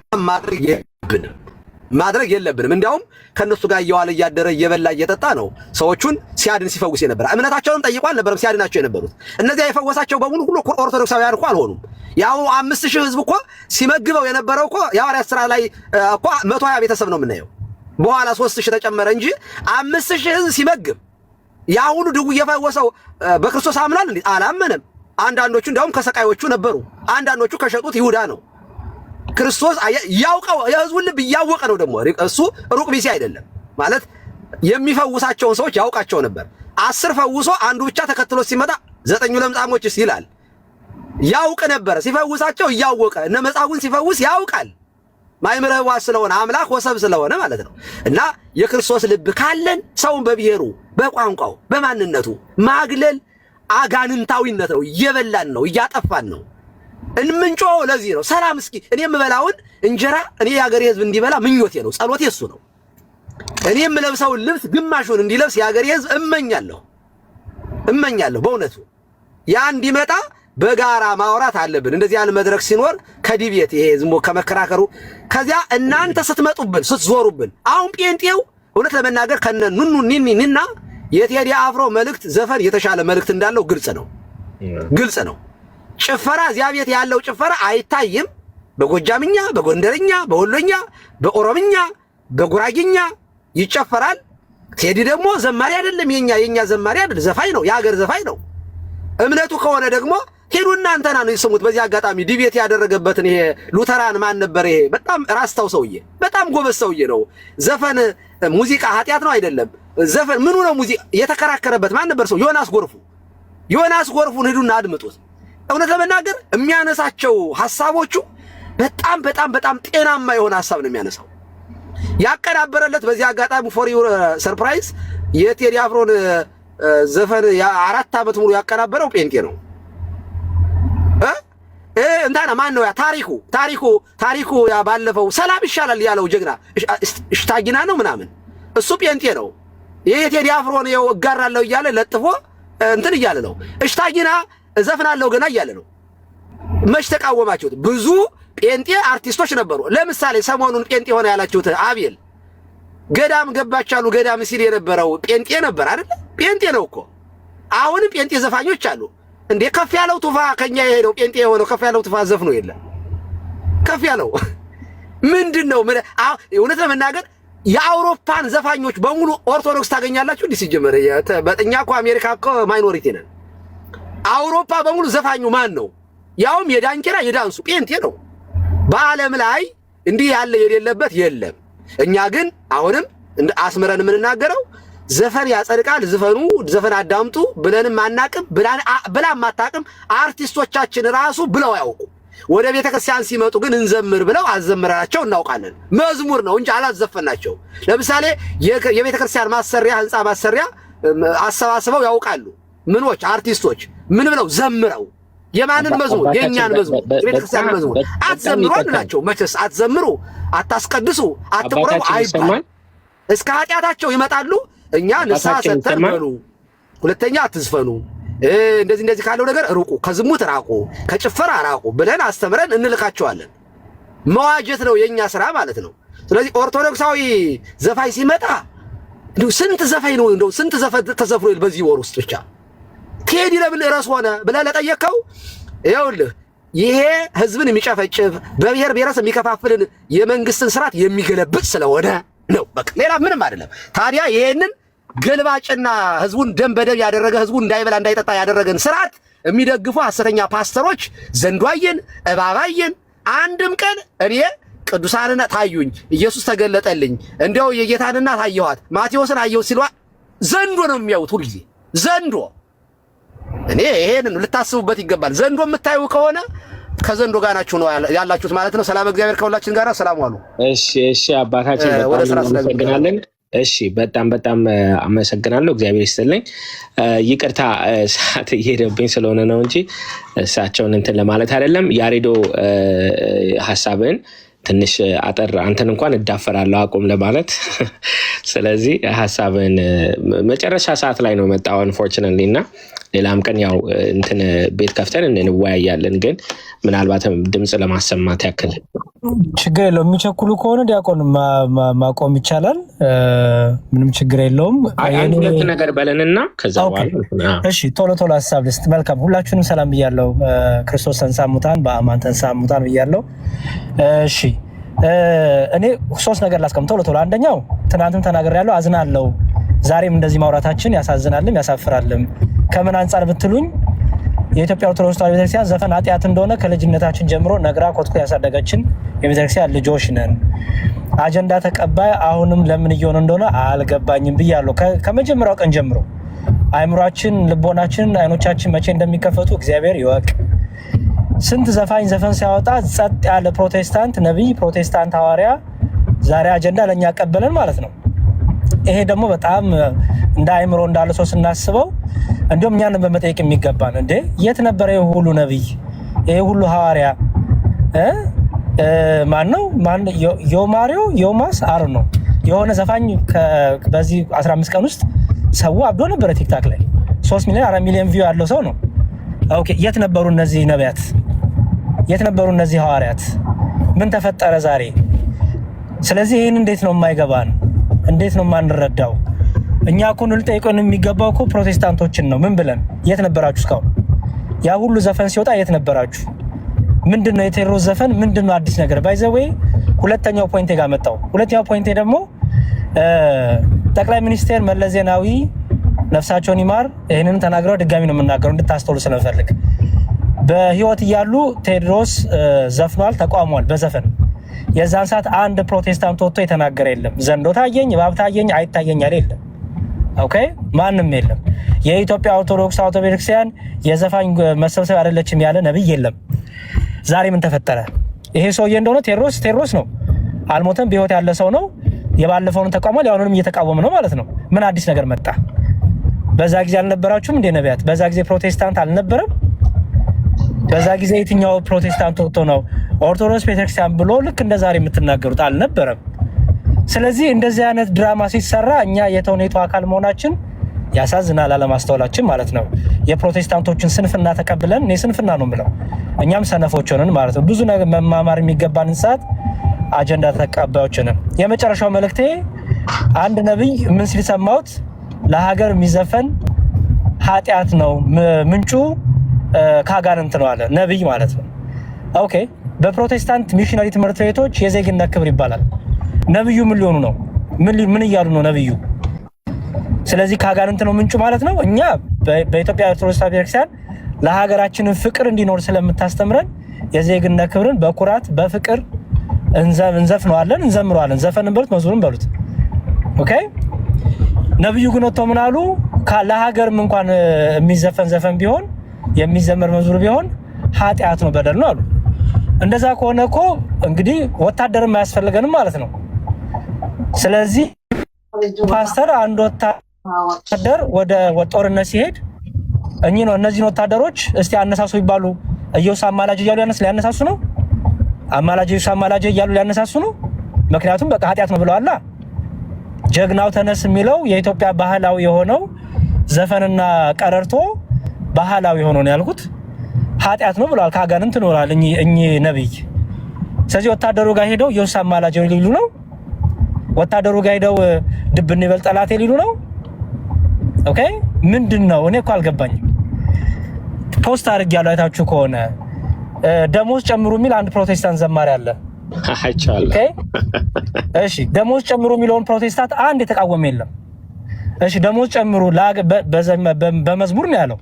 ማድረግ የለብንም። እንዲያውም ከነሱ ጋር እየዋለ እያደረ እየበላ እየጠጣ ነው ሰዎቹን ሲያድን ሲፈውስ የነበረ። እምነታቸውንም ጠይቆ አልነበረም ሲያድናቸው የነበሩት። እነዚያ የፈወሳቸው በሙሉ ሁሉ ኦርቶዶክሳውያን እኮ አልሆኑም። ያው 5000 ህዝብ እኮ ሲመግበው የነበረው እኮ የሐዋርያት ሥራ ላይ እኮ 120 ቤተሰብ ነው የምናየው። በኋላ 3000 ተጨመረ እንጂ 5000 ህዝብ ሲመግብ ያ ሁሉ ድው እየፈወሰው በክርስቶስ አምናል እንዴ? አላመነም። አንዳንዶቹ እንዲያውም ከሰቃዮቹ ነበሩ። አንዳንዶቹ ከሸጡት ይሁዳ ነው። ክርስቶስ ያውቀው የህዝቡን ልብ እያወቀ ነው። ደግሞ እሱ ሩቅ ቢሲ አይደለም ማለት የሚፈውሳቸውን ሰዎች ያውቃቸው ነበር። 10 ፈውሶ አንዱ ብቻ ተከትሎ ሲመጣ 9 ለምጻሞችስ ይላል። ያውቅ ነበር ሲፈውሳቸው እያወቀ እነ መጻጉዕን ሲፈውስ ያውቃል። ማይምረ ሕዋስ ስለሆነ አምላክ ወሰብ ስለሆነ ማለት ነው። እና የክርስቶስ ልብ ካለን ሰውን በብሔሩ፣ በቋንቋው፣ በማንነቱ ማግለል አጋንንታዊነት ነው። እየበላን ነው፣ እያጠፋን ነው። እንምንጮህ ለዚህ ነው። ሰላም እስኪ እኔ የምበላውን እንጀራ እኔ የሀገሬ ህዝብ እንዲበላ ምኞቴ ነው፣ ጸሎቴ እሱ ነው። እኔ የምለብሰውን ልብስ ግማሹን እንዲለብስ የሀገሬ ህዝብ እመኛለሁ። በእውነቱ ያ እንዲመጣ በጋራ ማውራት አለብን። እንደዚህ ያለ መድረክ ሲኖር ከዲቤት ይሄ ዝም ብሎ ከመከራከሩ ከዚያ እናንተ ስትመጡብን ስትዞሩብን አሁን ጴንጤው እውነት ለመናገር ከነ ኑኑ ኒኒና የቴዲ አፍሮ መልእክት ዘፈን የተሻለ መልእክት እንዳለው ግልጽ ነው። ጭፈራ እዚያ ቤት ያለው ጭፈራ አይታይም። በጎጃምኛ፣ በጎንደርኛ፣ በወሎኛ፣ በኦሮምኛ፣ በጉራጌኛ ይጨፈራል። ቴዲ ደግሞ ዘማሪ አይደለም። የኛ ዘማሪ አይደለም፣ ዘፋኝ ነው። የሀገር ዘፋኝ ነው። እምነቱ ከሆነ ደግሞ ሄዱና እንተና ነው ይስሙት። በዚህ አጋጣሚ ዲቤት ያደረገበትን ይሄ ሉተራን ማን ነበር? ይሄ በጣም ራስታው ሰውዬ በጣም ጎበዝ ሰውዬ ነው። ዘፈን ሙዚቃ ኃጢአት ነው አይደለም። ዘፈን ምኑ ነው ሙዚቃ የተከራከረበት ማን ነበር? ሰው ዮናስ ጎርፉን ሄዱና አድምጡት። እውነት ለመናገር የሚያነሳቸው ሐሳቦቹ በጣም ጤናማ የሆነ ሐሳብ ነው የሚያነሳው። ያቀናበረለት በዚህ አጋጣሚ ፎር ዩር ሰርፕራይዝ የቴዲ አፍሮን ዘፈን 4 ዓመት ሙሉ ያቀናበረው ጴንጤ ነው። እንታና ማን ነው? ያ ታሪኩ ያ ባለፈው ሰላም ይሻላል ያለው ጀግና እሽታጊና ነው ምናምን እሱ ጴንጤ ነው። ይሄ ቴዲ አፍሮን ያው እጋራለሁ እያለ ለጥፎ እንትን እያለ ነው። እሽታጊና እዘፍናለሁ ገና እያለ ነው። መች ተቃወማችሁት? ብዙ ጴንጤ አርቲስቶች ነበሩ። ለምሳሌ ሰሞኑን ጴንጤ ሆነ ያላችሁት አቤል ገዳም ገባቻሉ። ገዳም ሲል የነበረው ጴንጤ ነበር አይደል? ጴንጤ ነው እኮ። አሁንም ጴንጤ ዘፋኞች አሉ እንዴ። ከፍ ያለው ቱፋ ከኛ የሄደው ጴንጤ የሆነው ከፍ ያለው ቱፋ ዘፍኖ የለም። ከፍ ያለው ምንድነው? እውነት ለመናገር የአውሮፓን ዘፋኞች በሙሉ ኦርቶዶክስ ታገኛላችሁ። እንዲህ ሲጀመረ በእኛ እኮ አሜሪካ እኮ ማይኖሪቲ ነን። አውሮፓ በሙሉ ዘፋኙ ማን ነው? ያውም የዳንኪራ የዳንሱ ጴንጤ ነው። በዓለም ላይ እንዲህ ያለ የሌለበት የለም። እኛ ግን አሁንም አስምረን የምንናገረው ዘፈን ያጸድቃል፣ ዘፈን አዳምጡ ብለንም አናቅም፣ ብላም አታቅም። አርቲስቶቻችን ራሱ ብለው ያውቁ ወደ ቤተክርስቲያን ሲመጡ ግን እንዘምር ብለው አዘምራቸው እናውቃለን። መዝሙር ነው እንጂ አላዘፈናቸው። ለምሳሌ የቤተክርስቲያን ማሰሪያ ህንፃ ማሰሪያ አሰባስበው ያውቃሉ። ምኖች አርቲስቶች ምን ብለው ዘምረው የማንን መዝሙር? የኛን መዝሙር፣ የቤተክርስቲያን መዝሙር አትዘምሩ አላቸው። መቼስ አትዘምሩ፣ አታስቀድሱ፣ አትቆረቡ አይባል። እስከ ኃጢአታቸው ይመጣሉ። እኛ ንስሐ ሰጥተን በሉ፣ ሁለተኛ አትዝፈኑ፣ እንደዚህ ካለው ነገር ሩቁ፣ ከዝሙት ራቁ፣ ከጭፈራ ራቁ ብለን አስተምረን እንልካቸዋለን። መዋጀት ነው የኛ ስራ ማለት ነው። ስለዚህ ኦርቶዶክሳዊ ዘፋኝ ሲመጣ እንደው ስንት ዘፋኝ ነው እንደው ስንት ዘፈን ተዘፍሮ በዚህ ወር ውስጥ ብቻ ቴዲ ለምን ርዕስ ሆነ ብለህ ለጠየቀው ይኸውልህ ይሄ ህዝብን የሚጨፈጭፍ በብሔር ብሔረሰብ የሚከፋፍልን የመንግስትን ስርዓት የሚገለብጥ ስለሆነ ነው። በቃ ሌላ ምንም አይደለም። ታዲያ ይሄንን ገልባጭና ህዝቡን ደም በደም ያደረገ ህዝቡን እንዳይበላ እንዳይጠጣ ያደረገን ስርዓት የሚደግፉ ሐሰተኛ ፓስተሮች ዘንዷየን እባባየን አንድም ቀን እኔ ቅዱሳንና ታዩኝ ኢየሱስ ተገለጠልኝ እንደው የጌታንና ታየኋት ማቴዎስን አየሁ ሲሉ ዘንዶ ነው የሚያዩት ሁልጊዜ ዘንዶ። እኔ ይሄንን ልታስቡበት ይገባል። ዘንዶ የምታዩ ከሆነ ከዘንዶ ጋር ናችሁ ነው ያላችሁት ማለት ነው። ሰላም እግዚአብሔር ከሁላችን ጋር ሰላም ዋሉ። እሺ አባታችን በጣም እናመሰግናለን። እሺ በጣም አመሰግናለሁ። እግዚአብሔር ይስጥልኝ። ይቅርታ ሰዓት እየሄደብኝ ስለሆነ ነው እንጂ እሳቸውን እንትን ለማለት አይደለም። ያሬዶ ሐሳብን ትንሽ አጠር አንተን እንኳን እዳፈራለሁ አቁም ለማለት ስለዚህ ሐሳብን መጨረሻ ሰዓት ላይ ነው መጣው አንፎርቹኔትሊ እና ሌላም ቀን ያው እንትን ቤት ከፍተን እንወያያለን። ግን ምናልባትም ድምጽ ለማሰማት ያክል ችግር የለውም። የሚቸኩሉ ከሆነ ዲያቆን ማቆም ይቻላል። ምንም ችግር የለውም። ሁለት ነገር በለንና ከዛ በኋላ እሺ ቶሎ ሐሳብ ልስጥ። መልካም ሁላችሁንም ሰላም ብያለሁ። ክርስቶስ ተንሥአ እሙታን በአማን ተንሥአ እሙታን ብያለሁ። እሺ እኔ ሶስት ነገር ላስቀምጥ ቶሎ። አንደኛው ትናንትም ተናግሬያለሁ፣ አዝናለሁ። ዛሬም እንደዚህ ማውራታችን ያሳዝናልም ያሳፍራልም። ከምን አንጻር ብትሉኝ የኢትዮጵያ ኦርቶዶክስ ተዋሕዶ ቤተክርስቲያን ዘፈን ኃጢአት እንደሆነ ከልጅነታችን ጀምሮ ነግራ ኮትኩ ያሳደገችን የቤተክርስቲያን ልጆች ነን። አጀንዳ ተቀባይ አሁንም ለምን እየሆነ እንደሆነ አልገባኝም ብያለሁ። ከመጀመሪያው ቀን ጀምሮ አይምሯችን፣ ልቦናችን፣ አይኖቻችን መቼ እንደሚከፈቱ እግዚአብሔር ይወቅ። ስንት ዘፋኝ ዘፈን ሲያወጣ ጸጥ ያለ ፕሮቴስታንት ነቢይ፣ ፕሮቴስታንት ሐዋርያ ዛሬ አጀንዳ ለኛ ያቀበለን ማለት ነው። ይሄ ደግሞ በጣም እንደ አይምሮ እንዳለ ሰው ስናስበው እንዲሁም እኛን በመጠየቅ የሚገባን እንዴ የት ነበር ይሄ ሁሉ ነብይ ይሄ ሁሉ ሐዋርያ ማን ነው ዮማስ አር ነው የሆነ ዘፋኝ በዚህ 15 ቀን ውስጥ ሰው አብዶ ነበር ቲክታክ ላይ 3 ሚሊዮን 4 ሚሊዮን ቪው ያለው ሰው ነው። ኦኬ የት ነበሩ እነዚህ ነቢያት? የት ነበሩ እነዚህ ሐዋርያት? ምን ተፈጠረ ዛሬ? ስለዚህ ይሄን እንዴት ነው የማይገባን? እንዴት ነው ማንረዳው? እኛ እኮ ልንጠይቀን የሚገባው እኮ ፕሮቴስታንቶችን ነው። ምን ብለን የት ነበራችሁ እስካሁን? ያ ሁሉ ዘፈን ሲወጣ የት ነበራችሁ? ምንድነው የቴዎድሮስ ዘፈን? ምንድነው አዲስ ነገር? ባይ ዘ ዌይ ሁለተኛው ፖይንቴ ጋር መጣው። ሁለተኛው ፖይንቴ ደግሞ ጠቅላይ ሚኒስትር መለስ ዜናዊ ነፍሳቸውን ይማር ይሄንን ተናግረው ድጋሚ ነው የምናገረው እንድታስተውሉ ስለፈልግ በህይወት እያሉ ቴዎድሮስ ዘፍኗል፣ ተቋሟል በዘፈን። የዛን ሰዓት አንድ ፕሮቴስታንት ወጥቶ የተናገረ የለም። ዘንዶ ታየኝ፣ እባብ ታየኝ፣ አይታየኝ ያለ የለም። ኦኬ ማንም የለም። የኢትዮጵያ ኦርቶዶክስ ተዋሕዶ ቤተክርስቲያን የዘፋኝ መሰብሰብ አይደለችም ያለ ነብይ የለም። ዛሬ ምን ተፈጠረ? ይሄ ሰውዬ እንደሆነ ቴዎድሮስ ነው፣ አልሞተም፣ በህይወት ያለ ሰው ነው። የባለፈውን ተቋሟል፣ ያሁንም እየተቃወመ ነው ማለት ነው። ምን አዲስ ነገር መጣ? በዛ ጊዜ አልነበራችሁም እንደ ነቢያት? በዛ ጊዜ ፕሮቴስታንት አልነበረም? በዛ ጊዜ የትኛው ፕሮቴስታንት ወጥቶ ነው ኦርቶዶክስ ቤተክርስቲያን ብሎ ልክ እንደ ዛሬ የምትናገሩት? አልነበረም። ስለዚህ እንደዚህ አይነት ድራማ ሲሰራ እኛ የተውኔቱ አካል መሆናችን ያሳዝናል፣ አለማስተዋላችን ማለት ነው። የፕሮቴስታንቶችን ስንፍና ተቀብለን እኔ ስንፍና ነው የምለው፣ እኛም ሰነፎች ሆነን ማለት ነው። ብዙ ነገር መማማር የሚገባንን ሰዓት አጀንዳ ተቀባዮች ነን። የመጨረሻው መልእክቴ አንድ ነብይ ምን ሲል ሰማሁት? ለሀገር የሚዘፈን ኃጢአት ነው ምንጩ ካጋንንት ነው አለ ነብይ ማለት ነው። ኦኬ በፕሮቴስታንት ሚሽነሪ ትምህርት ቤቶች የዜግነት ክብር ይባላል። ነብዩ ምን ሊሆኑ ነው? ምን እያሉ ነው ነብዩ? ስለዚህ ካጋንንት ነው ምንጩ ማለት ነው። እኛ በኢትዮጵያ ኦርቶዶክስ ቤተክርስቲያን ለሀገራችንን ፍቅር እንዲኖር ስለምታስተምረን የዜግነት ክብርን በኩራት በፍቅር እንዘፍነዋለን፣ እንዘምረዋለን። ዘፈንን በሉት መዝሙርን በሉት። ኦኬ ነብዩ ግን ወጥተው ምን አሉ? ለሀገርም እንኳን የሚዘፈን ዘፈን ቢሆን የሚዘመር መዝሙር ቢሆን ኃጢአት ነው፣ በደል ነው አሉ። እንደዛ ከሆነ እኮ እንግዲህ ወታደር የማያስፈልገንም ማለት ነው። ስለዚህ ፓስተር አንድ ወታደር ወደ ጦርነት ሲሄድ እነዚህን ወታደሮች እስቲ አነሳሱ ይባሉ ኢየሱስ አማላጅ እያሉ ሊያነሳሱ ነው። አማላጅ ኢየሱስ አማላጅ እያሉ ሊያነሳሱ ነው። ምክንያቱም በቃ ኃጢአት ነው ብለዋል። ጀግናው ተነስ የሚለው የኢትዮጵያ ባህላዊ የሆነው ዘፈንና ቀረርቶ ባህላዊ የሆነው ነው ያልኩት ኃጢአት ነው ብለዋል። ካጋንንት ኖራል እኚህ ነብይ። ስለዚህ ወታደሩ ጋር ሄደው ኢየሱስ አማላጅ ሊሉ ነው። ወታደሩ ጋር ሄደው ድብን ይበል ጠላቴ ሊሉ ነው። ኦኬ ምንድነው? እኔ እኮ አልገባኝም። ፖስት አድርጌያለሁ አይታችሁ ከሆነ ደሞዝ ጨምሩ የሚል አንድ ፕሮቴስታንት ዘማሪ አለ። አይቻለሁ። ኦኬ እሺ፣ ደሞዝ ጨምሩ የሚለውን ፕሮቴስታንት አንድ የተቃወመ የለም። እሺ ደሞዝ ጨምሩ በመዝሙር ነው ያለው።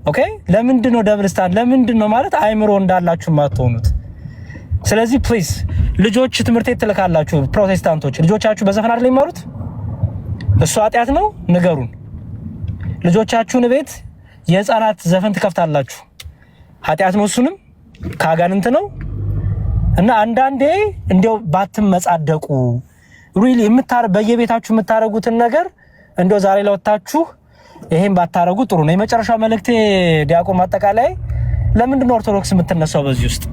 ኦኬ ለምንድነው ደብል ስታንድ? ለምንድነው ማለት አይምሮ እንዳላችሁ ማትሆኑት? ስለዚህ ፕሊዝ ልጆች ትምህርት ቤት ትልካላችሁ፣ ፕሮቴስታንቶች ልጆቻችሁ በዘፈን አይደል የሚማሩት? እሱ ኃጢአት ነው ንገሩን። ልጆቻችሁን ቤት የህፃናት ዘፈን ትከፍታላችሁ፣ ኃጢአት ነው እሱንም ካጋንንት ነው። እና አንዳንዴ እንደው ባትመጻደቁ ሪሊ በየቤታችሁ የምታረጉትን ነገር እንደው ዛሬ ለወጣችሁ ይሄን ባታረጉ ጥሩ ነው። የመጨረሻው መልእክቴ ዲያቆን ማጠቃላይ ለምንድን ነው ኦርቶዶክስ የምትነሳው በዚህ ውስጥ?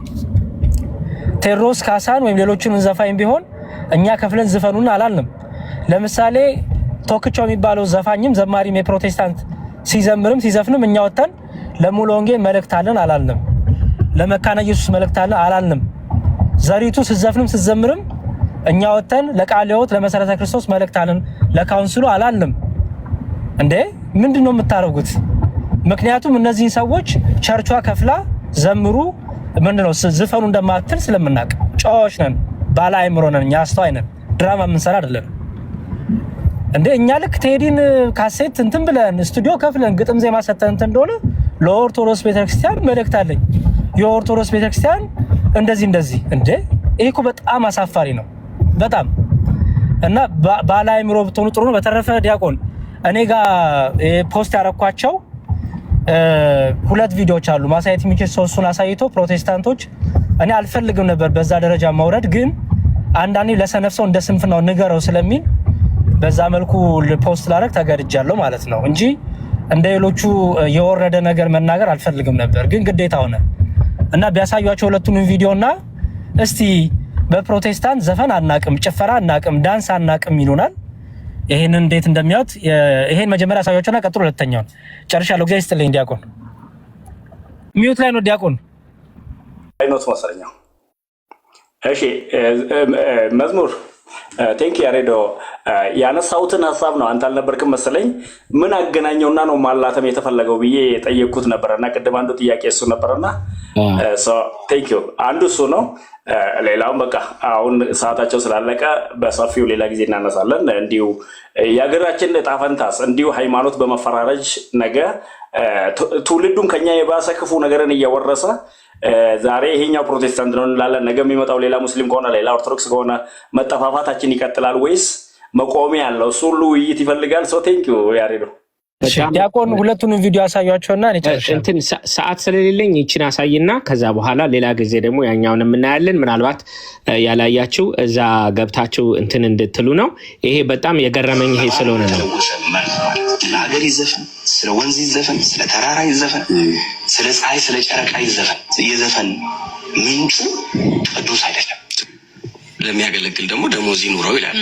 ቴዎድሮስ ካሳን ወይም ሌሎችን ዘፋኝ ቢሆን እኛ ከፍለን ዝፈኑን አላልንም። ለምሳሌ ቶክቻው የሚባለው ዘፋኝም ዘማሪም የፕሮቴስታንት ሲዘምርም ሲዘፍንም እኛ ወተን ለሙሉ ወንጌል መልእክት አለን አላልንም። ለመካነ ኢየሱስ መልእክት አለን አላልንም። ዘሪቱ ሲዘፍንም ሲዘምርም እኛ ወተን ለቃለ ሕይወት ለመሰረተ ክርስቶስ መልእክት አለን ለካውንስሉ አላልንም። እንዴ ምንድነው የምታረጉት? ምክንያቱም እነዚህ ሰዎች ቸርቿ ከፍላ ዘምሩ ምንድነው ዝፈኑ እንደማትል ስለምናቅ ጨዋዎች ነን፣ ባለ አእምሮ ነን፣ እኛ አስተዋይ ነን፣ ድራማ የምንሰራ አይደለም። እንዴ እኛ ልክ ቴዲን ካሴት እንትን ብለን ስቱዲዮ ከፍለን ግጥም ዜማ ሰተን እንትን እንደሆነ ለኦርቶዶክስ ቤተክርስቲያን መልእክት አለኝ የኦርቶዶክስ ቤተክርስቲያን እንደዚህ እንዴ ይሄ እኮ በጣም አሳፋሪ ነው በጣም። እና ባለ አእምሮ ብትሆኑ ጥሩ ነው። በተረፈ ዲያቆን እኔ ጋር ፖስት ያረኳቸው 2 ቪዲዮዎች አሉ ማሳየት የሚችል ሰው እሱን አሳይቶ ፕሮቴስታንቶች እኔ አልፈልግም ነበር በዛ ደረጃ ማውረድ፣ ግን አንዳንዴ ለሰነፍ ሰው እንደ ስንፍናው ንገረው ስለሚል በዛ መልኩ ፖስት ላደርግ ተገድጃለሁ ማለት ነው እንጂ እንደ ሌሎቹ የወረደ ነገር መናገር አልፈልግም ነበር፣ ግን ግዴታ ሆነ እና ቢያሳዩአቸው ሁለቱንም ቪዲዮና እስቲ በፕሮቴስታንት ዘፈን አናቅም፣ ጭፈራ አናቅም፣ ዳንስ አናቅም ይሉናል። ይሄን እንዴት እንደሚያዩት ይሄን መጀመሪያ አሳዩአቸውና ቀጥሎ ሁለተኛውን ጨርሻለሁ። እግዚአብሔር ይስጥልኝ። ዲያቆን ሚዩት ላይ ነው ዲያቆን አይኖት መሰለኛው። እሺ መዝሙር ቴንክ ያሬዶ ያነሳውትን ሀሳብ ነው አንተ አልነበርክም መሰለኝ። ምን አገናኘውና ነው ማላተም የተፈለገው ብዬ የጠየቅኩት ነበርና ቅድም አንዱ ጥያቄ እሱ ነበርና ቴንክ ዩ አንዱ እሱ ነው። ሌላውን በቃ አሁን ሰዓታቸው ስላለቀ በሰፊው ሌላ ጊዜ እናነሳለን። እንዲሁ የሀገራችን ዕጣ ፈንታስ እንዲሁ ሃይማኖት በመፈራረጅ ነገ ትውልዱን ከኛ የባሰ ክፉ ነገርን እያወረሰ ዛሬ ይሄኛው ፕሮቴስታንት ነው እንላለን፣ ነገ የሚመጣው ሌላ ሙስሊም ከሆነ ሌላ ኦርቶዶክስ ከሆነ መጠፋፋታችን ይቀጥላል ወይስ መቆሚያ ያለው? እሱ ሁሉ ውይይት ይፈልጋል። ሶ ቴንክ ዩ ያሬዶ። ዲያቆን ሁለቱንም ቪዲዮ አሳያቸውና እንትን ሰዓት ስለሌለኝ ይችን አሳይና ከዛ በኋላ ሌላ ጊዜ ደግሞ ያኛውን እናያለን። ምናልባት ያላያችሁ እዛ ገብታችሁ እንትን እንድትሉ ነው። ይሄ በጣም የገረመኝ ይሄ ስለሆነ ነው። ስለ ሀገር ይዘፈን፣ ስለ ወንዝ ይዘፈን፣ ስለ ተራራ ይዘፈን፣ ስለ ፀሐይ ስለ ጨረቃ ይዘፈን። የዘፈን ምንጩ ቅዱስ አይደለም። ለሚያገለግል ደግሞ ደሞዝ ይኑረው ይላል።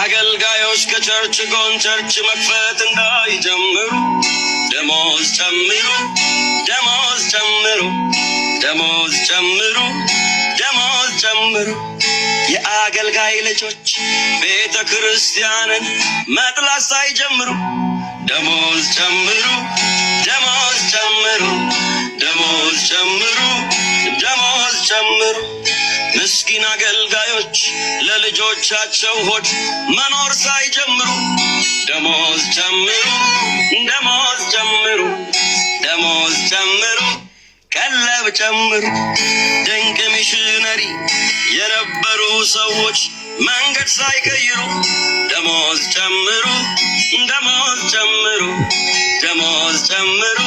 አገልጋዮች ከቸርች ጎን ቸርች መክፈት እንዳይጀምሩ ደሞዝ ጨምሩ፣ ደሞዝ ጨምሩ፣ ደሞዝ ጨምሩ፣ ደሞዝ ጨምሩ። የአገልጋይ ልጆች ቤተ ክርስቲያንን መጥላት ሳይጀምሩ ደሞዝ ጨምሩ፣ ደሞዝ ጨምሩ፣ ደሞዝ ጨምሩ፣ ደሞዝ ጨምሩ። ምስኪን አገልጋዮች ለልጆቻቸው ሆድ መኖር ሳይጀምሩ ደሞዝ ጨምሩ፣ ደሞዝ ጨምሩ፣ ደሞዝ ጨምሩ፣ ቀለብ ጨምሩ። ድንቅ ሚሽነሪ የነበሩ ሰዎች መንገድ ሳይቀይሩ ደሞዝ ጨምሩ፣ ደሞዝ ጨምሩ፣ ደሞዝ ጨምሩ፣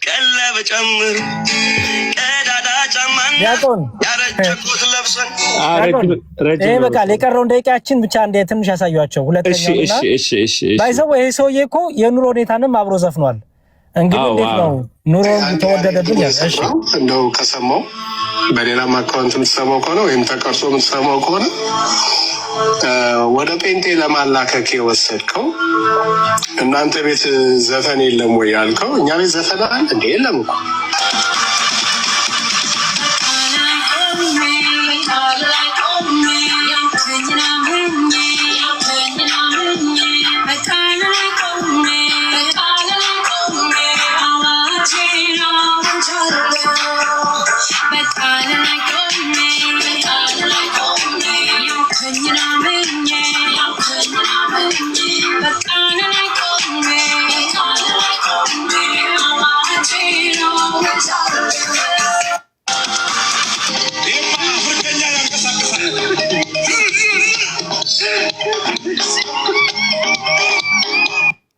ቀለብ ጨምሩ። ቀዳዳ ጫማ ዲያቆን ያረጀ ኮት ለብሰን ይሄ በቃ የቀረውን ደቂቃችን ብቻ እንደ ትንሽ ያሳዩአቸው። ሁለተኛውና ባይዘው ይሄ ሰውዬ እኮ የኑሮ ሁኔታንም አብሮ ዘፍኗል። እንግዲህ እንዴት ነው ኑሮ ተወደደብኝ? እሺ እንደው ከሰማው በሌላም አካውንት የምትሰማው ከሆነ ወይም ተቀርጾ የምትሰማው ከሆነ ወደ ጴንጤ ለማላከክ የወሰድከው እናንተ ቤት ዘፈን የለም ወይ ያልከው፣ እኛ ቤት ዘፈን አለ እንዴ? የለም እኮ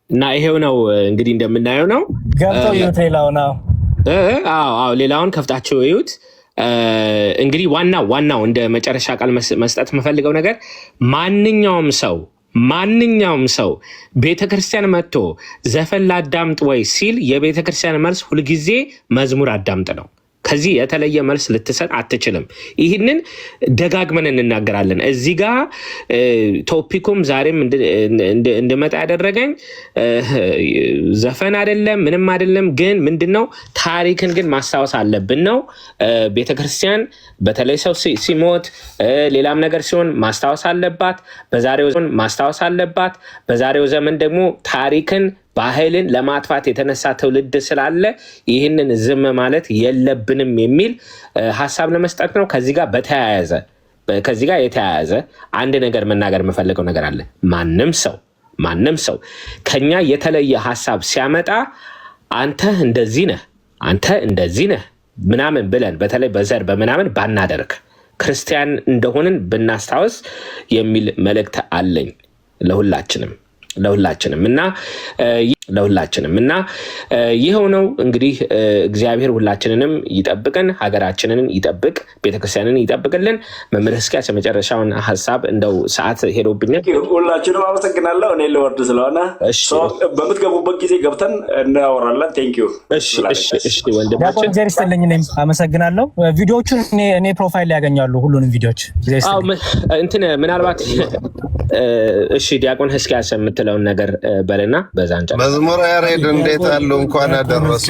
እና ይሄው ነው እንግዲህ እንደምናየው ነው። ገብተው ይዩት። ሌላውን ከፍታችሁ ይዩት። እንግዲህ ዋናው እንደ መጨረሻ ቃል መስጠት የምፈልገው ነገር ማንኛውም ሰው ቤተክርስቲያን መጥቶ ዘፈን ላዳምጥ ወይ ሲል የቤተክርስቲያን መልስ ሁልጊዜ መዝሙር አዳምጥ ነው። ከዚህ የተለየ መልስ ልትሰጥ አትችልም። ይህንን ደጋግመን እንናገራለን። እዚህ ጋር ቶፒኩም ዛሬም እንድመጣ ያደረገኝ ዘፈን አይደለም፣ ምንም አይደለም። ግን ምንድነው ታሪክን ግን ማስታወስ አለብን ነው። ቤተክርስቲያን በተለይ ሰው ሲሞት ሌላም ነገር ሲሆን ማስታወስ አለባት። በዛሬው ዘመን ደግሞ ታሪክን ባህልን ለማጥፋት የተነሳ ትውልድ ስላለ ይህንን ዝም ማለት የለብንም የሚል ሐሳብ ለመስጠት ነው። ከዚህ ጋር የተያያዘ አንድ ነገር መናገር የምፈልገው ነገር አለ። ማንም ሰው ከኛ የተለየ ሐሳብ ሲያመጣ አንተ እንደዚህ ነህ ምናምን ብለን በተለይ በዘር በምናምን ባናደርግ ክርስቲያን እንደሆንን ብናስታውስ የሚል መልእክት አለኝ ለሁላችንም እና ይሄው ነው እንግዲህ። እግዚአብሔር ሁላችንንም ይጠብቀን፣ ሀገራችንን ይጠብቅ፣ ቤተክርስቲያንን ይጠብቅልን። መምህር ሕዝቅያስ የመጨረሻውን ሀሳብ እንደው ሰዓት ሄዶብኛል። ሁላችንም አመሰግናለሁ። እኔ ልወርድ ስለሆነ በምትገቡበት ጊዜ ገብተን እናወራለን። ቴንኪዩ። እሺ ወንድማችን ጀሪስትልኝ እኔም አመሰግናለሁ። ቪዲዮዎቹን እኔ ፕሮፋይል ላይ ያገኛሉ፣ ሁሉንም ቪዲዮዎች እንትን ምናልባት እሺ ዲያቆን ሕዝቅያስ የምትለውን ነገር በልና በዛን መዝሙር ያሬድ እንዴት አሉ? እንኳን አደረሱ።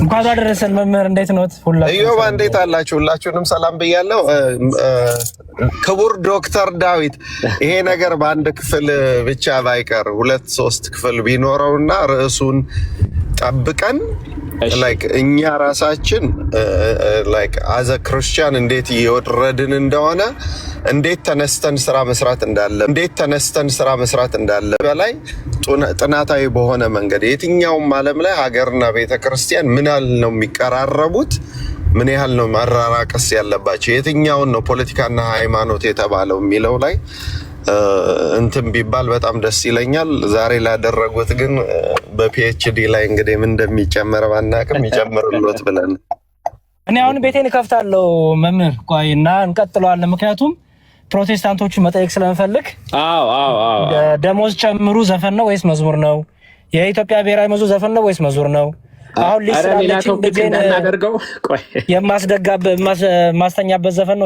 እንኳን አደረሰን። መምህር እንዴት ነው? እዮባ እንዴት አላችሁ? ሁላችሁንም ሰላም ብያለሁ። ክቡር ዶክተር ዳዊት ይሄ ነገር በአንድ ክፍል ብቻ ባይቀር 2-3 ክፍል ቢኖረውና ርዕሱን ጠብቀን እኛ ራሳችን አዘ ክርስቲያን እንዴት እየወረድን እንደሆነ እንዴት ተነስተን ስራ መስራት እንዳለ በላይ ጥናታዊ በሆነ መንገድ የትኛውም ዓለም ላይ ሀገርና ቤተክርስቲያን ምን ያህል ነው የሚቀራረቡት፣ ምን ያህል ነው መራራቅስ ያለባቸው፣ የትኛውን ነው ፖለቲካና ሃይማኖት የተባለው የሚለው ላይ እንትን ቢባል በጣም ደስ ይለኛል። ዛሬ ላደረጉት ግን በፒኤችዲ ላይ እንግዲህ ምን እንደሚጨመር ባናቅም ይጨምርሎት ብለን እኔ አሁን ቤቴን እከፍታለሁ። መምህር ቆይ እና እንቀጥለዋለን። ምክንያቱም ፕሮቴስታንቶቹ መጠየቅ ስለምፈልግ። ደሞዝ ጨምሩ ዘፈን ነው ወይስ መዝሙር ነው? የኢትዮጵያ ብሔራዊ መዝሙር ዘፈን ነው ወይስ መዝሙር ነው? አሁን ማስተኛበት ዘፈን ነው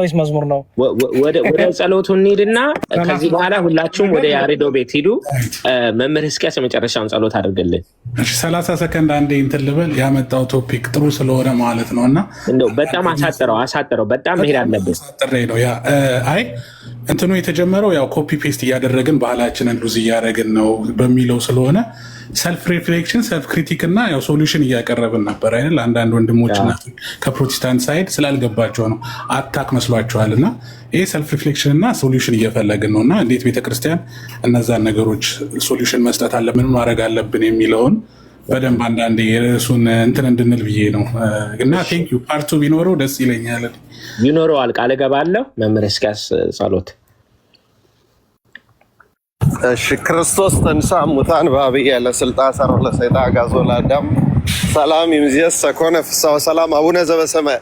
ወይስ መዝሙር ነው? ወደ ጸሎቱ እንሂድና ከዚህ በኋላ ሁላችሁም ወደ ያሬዶ ቤት ሂዱ። መምህር ሕዝቅያስ የመጨረሻውን ጸሎት አድርግልን። 30 ሰከንድ አንዴ እንትን ልበል። ያመጣው ቶፒክ ጥሩ ስለሆነ ማለት ነው እና እንደው በጣም አሳጥረው በጣም መሄድ አለብን። ነው ያ አይ እንትኑ የተጀመረው ያው ኮፒ ፔስት እያደረግን ባህላችንን ሉዝ እያደረግን ነው በሚለው ስለሆነ ሰልፍ ሪፍሌክሽን ሰልፍ ክሪቲክ እና ያው ሶሉሽን እያቀረብን ነበር አይደል? አንዳንድ ወንድሞች እና ከፕሮቴስታንት ሳይድ ስላልገባቸው ነው አታክ መስሏቸዋል። እና ይሄ ሰልፍ ሪፍሌክሽን እና ሶሉሽን እየፈለግን ነው እና እንዴት ቤተክርስቲያን እነዛን ነገሮች ሶሉሽን መስጠት አለ ምን ማድረግ አለብን የሚለውን በደንብ አንዳንዴ የርዕሱን እንትን እንድንል ብዬ ነው እና ቴንክ ዩ ፓርቱ ቢኖረው ደስ ይለኛል። ይኖረዋል፣ ቃል እገባለሁ። መምህር ሕዝቅያስ ጸሎት። እሺ ክርስቶስ ተንሥአ እሙታን በዐቢይ ኃይለ ሥልጣን አሰሮ ለሰይጣን አግዓዞ ለአዳም ሰላም ይምዝየስ ኮነ ፍስሐ ሰላም አቡነ ዘበሰማይ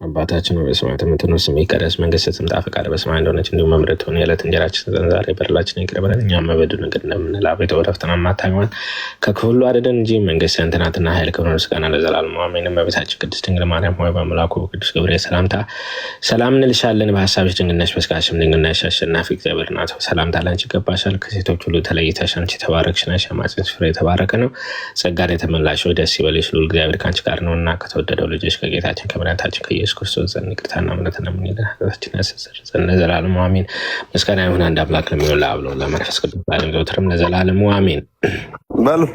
አባታችን በሰማያት የምትኖር ስምህ ይቀደስ፣ መንግስትህ ትምጣ፣ ፈቃድህ በሰማይ እንደሆነች እንዲሁም በምድር ትሁን። የዕለት እንጀራችንን ስጠን ዛሬ፣ በደላችንን ይቅር በለን እኛም የበደሉንን እንደምንል፣ አቤቱ ወደ ፈተና አታግባን ከክፉ ሁሉ አድነን እንጂ መንግስትህ ያንተ ናትና ኃይል፣ ክብር፣ ምስጋና ለዘላለሙ አሜን። እመቤታችን ቅድስት ድንግል ማርያም ሆይ በመልአኩ በቅዱስ ገብርኤል ሰላምታ ሰላም እንልሻለን። በሀሳብሽ ድንግል ነሽ፣ በሥጋሽም ድንግል ነሽ። አሸናፊ እግዚአብሔር ናት ሰላምታ ላንቺ ይገባሻል። ከሴቶች ሁሉ ተለይተሽ አንቺ የተባረክሽ ነሽ፣ የማኅፀንሽ ፍሬ የተባረከ ነው። ጸጋን የተመላሽ ሆይ ደስ ይበልሽ፣ ልዑል እግዚአብሔር ከአንቺ ጋር ነውና ከተወደደው ልጅሽ ከጌታችን ከመድኃኒታችን ከኢየሱስ ክርስቶስ ዘንድ ይቅርታና ምሕረትን ለምኝልን ያስተሰርይልን ለዘላለሙ አሜን። ምስጋና ይሁን አንድ አምላክ ለሚሆን ለአብ ለወልድ ለመንፈስ ቅዱስ ዛሬም ዘወትርም ለዘላለሙ አሜን። በሉ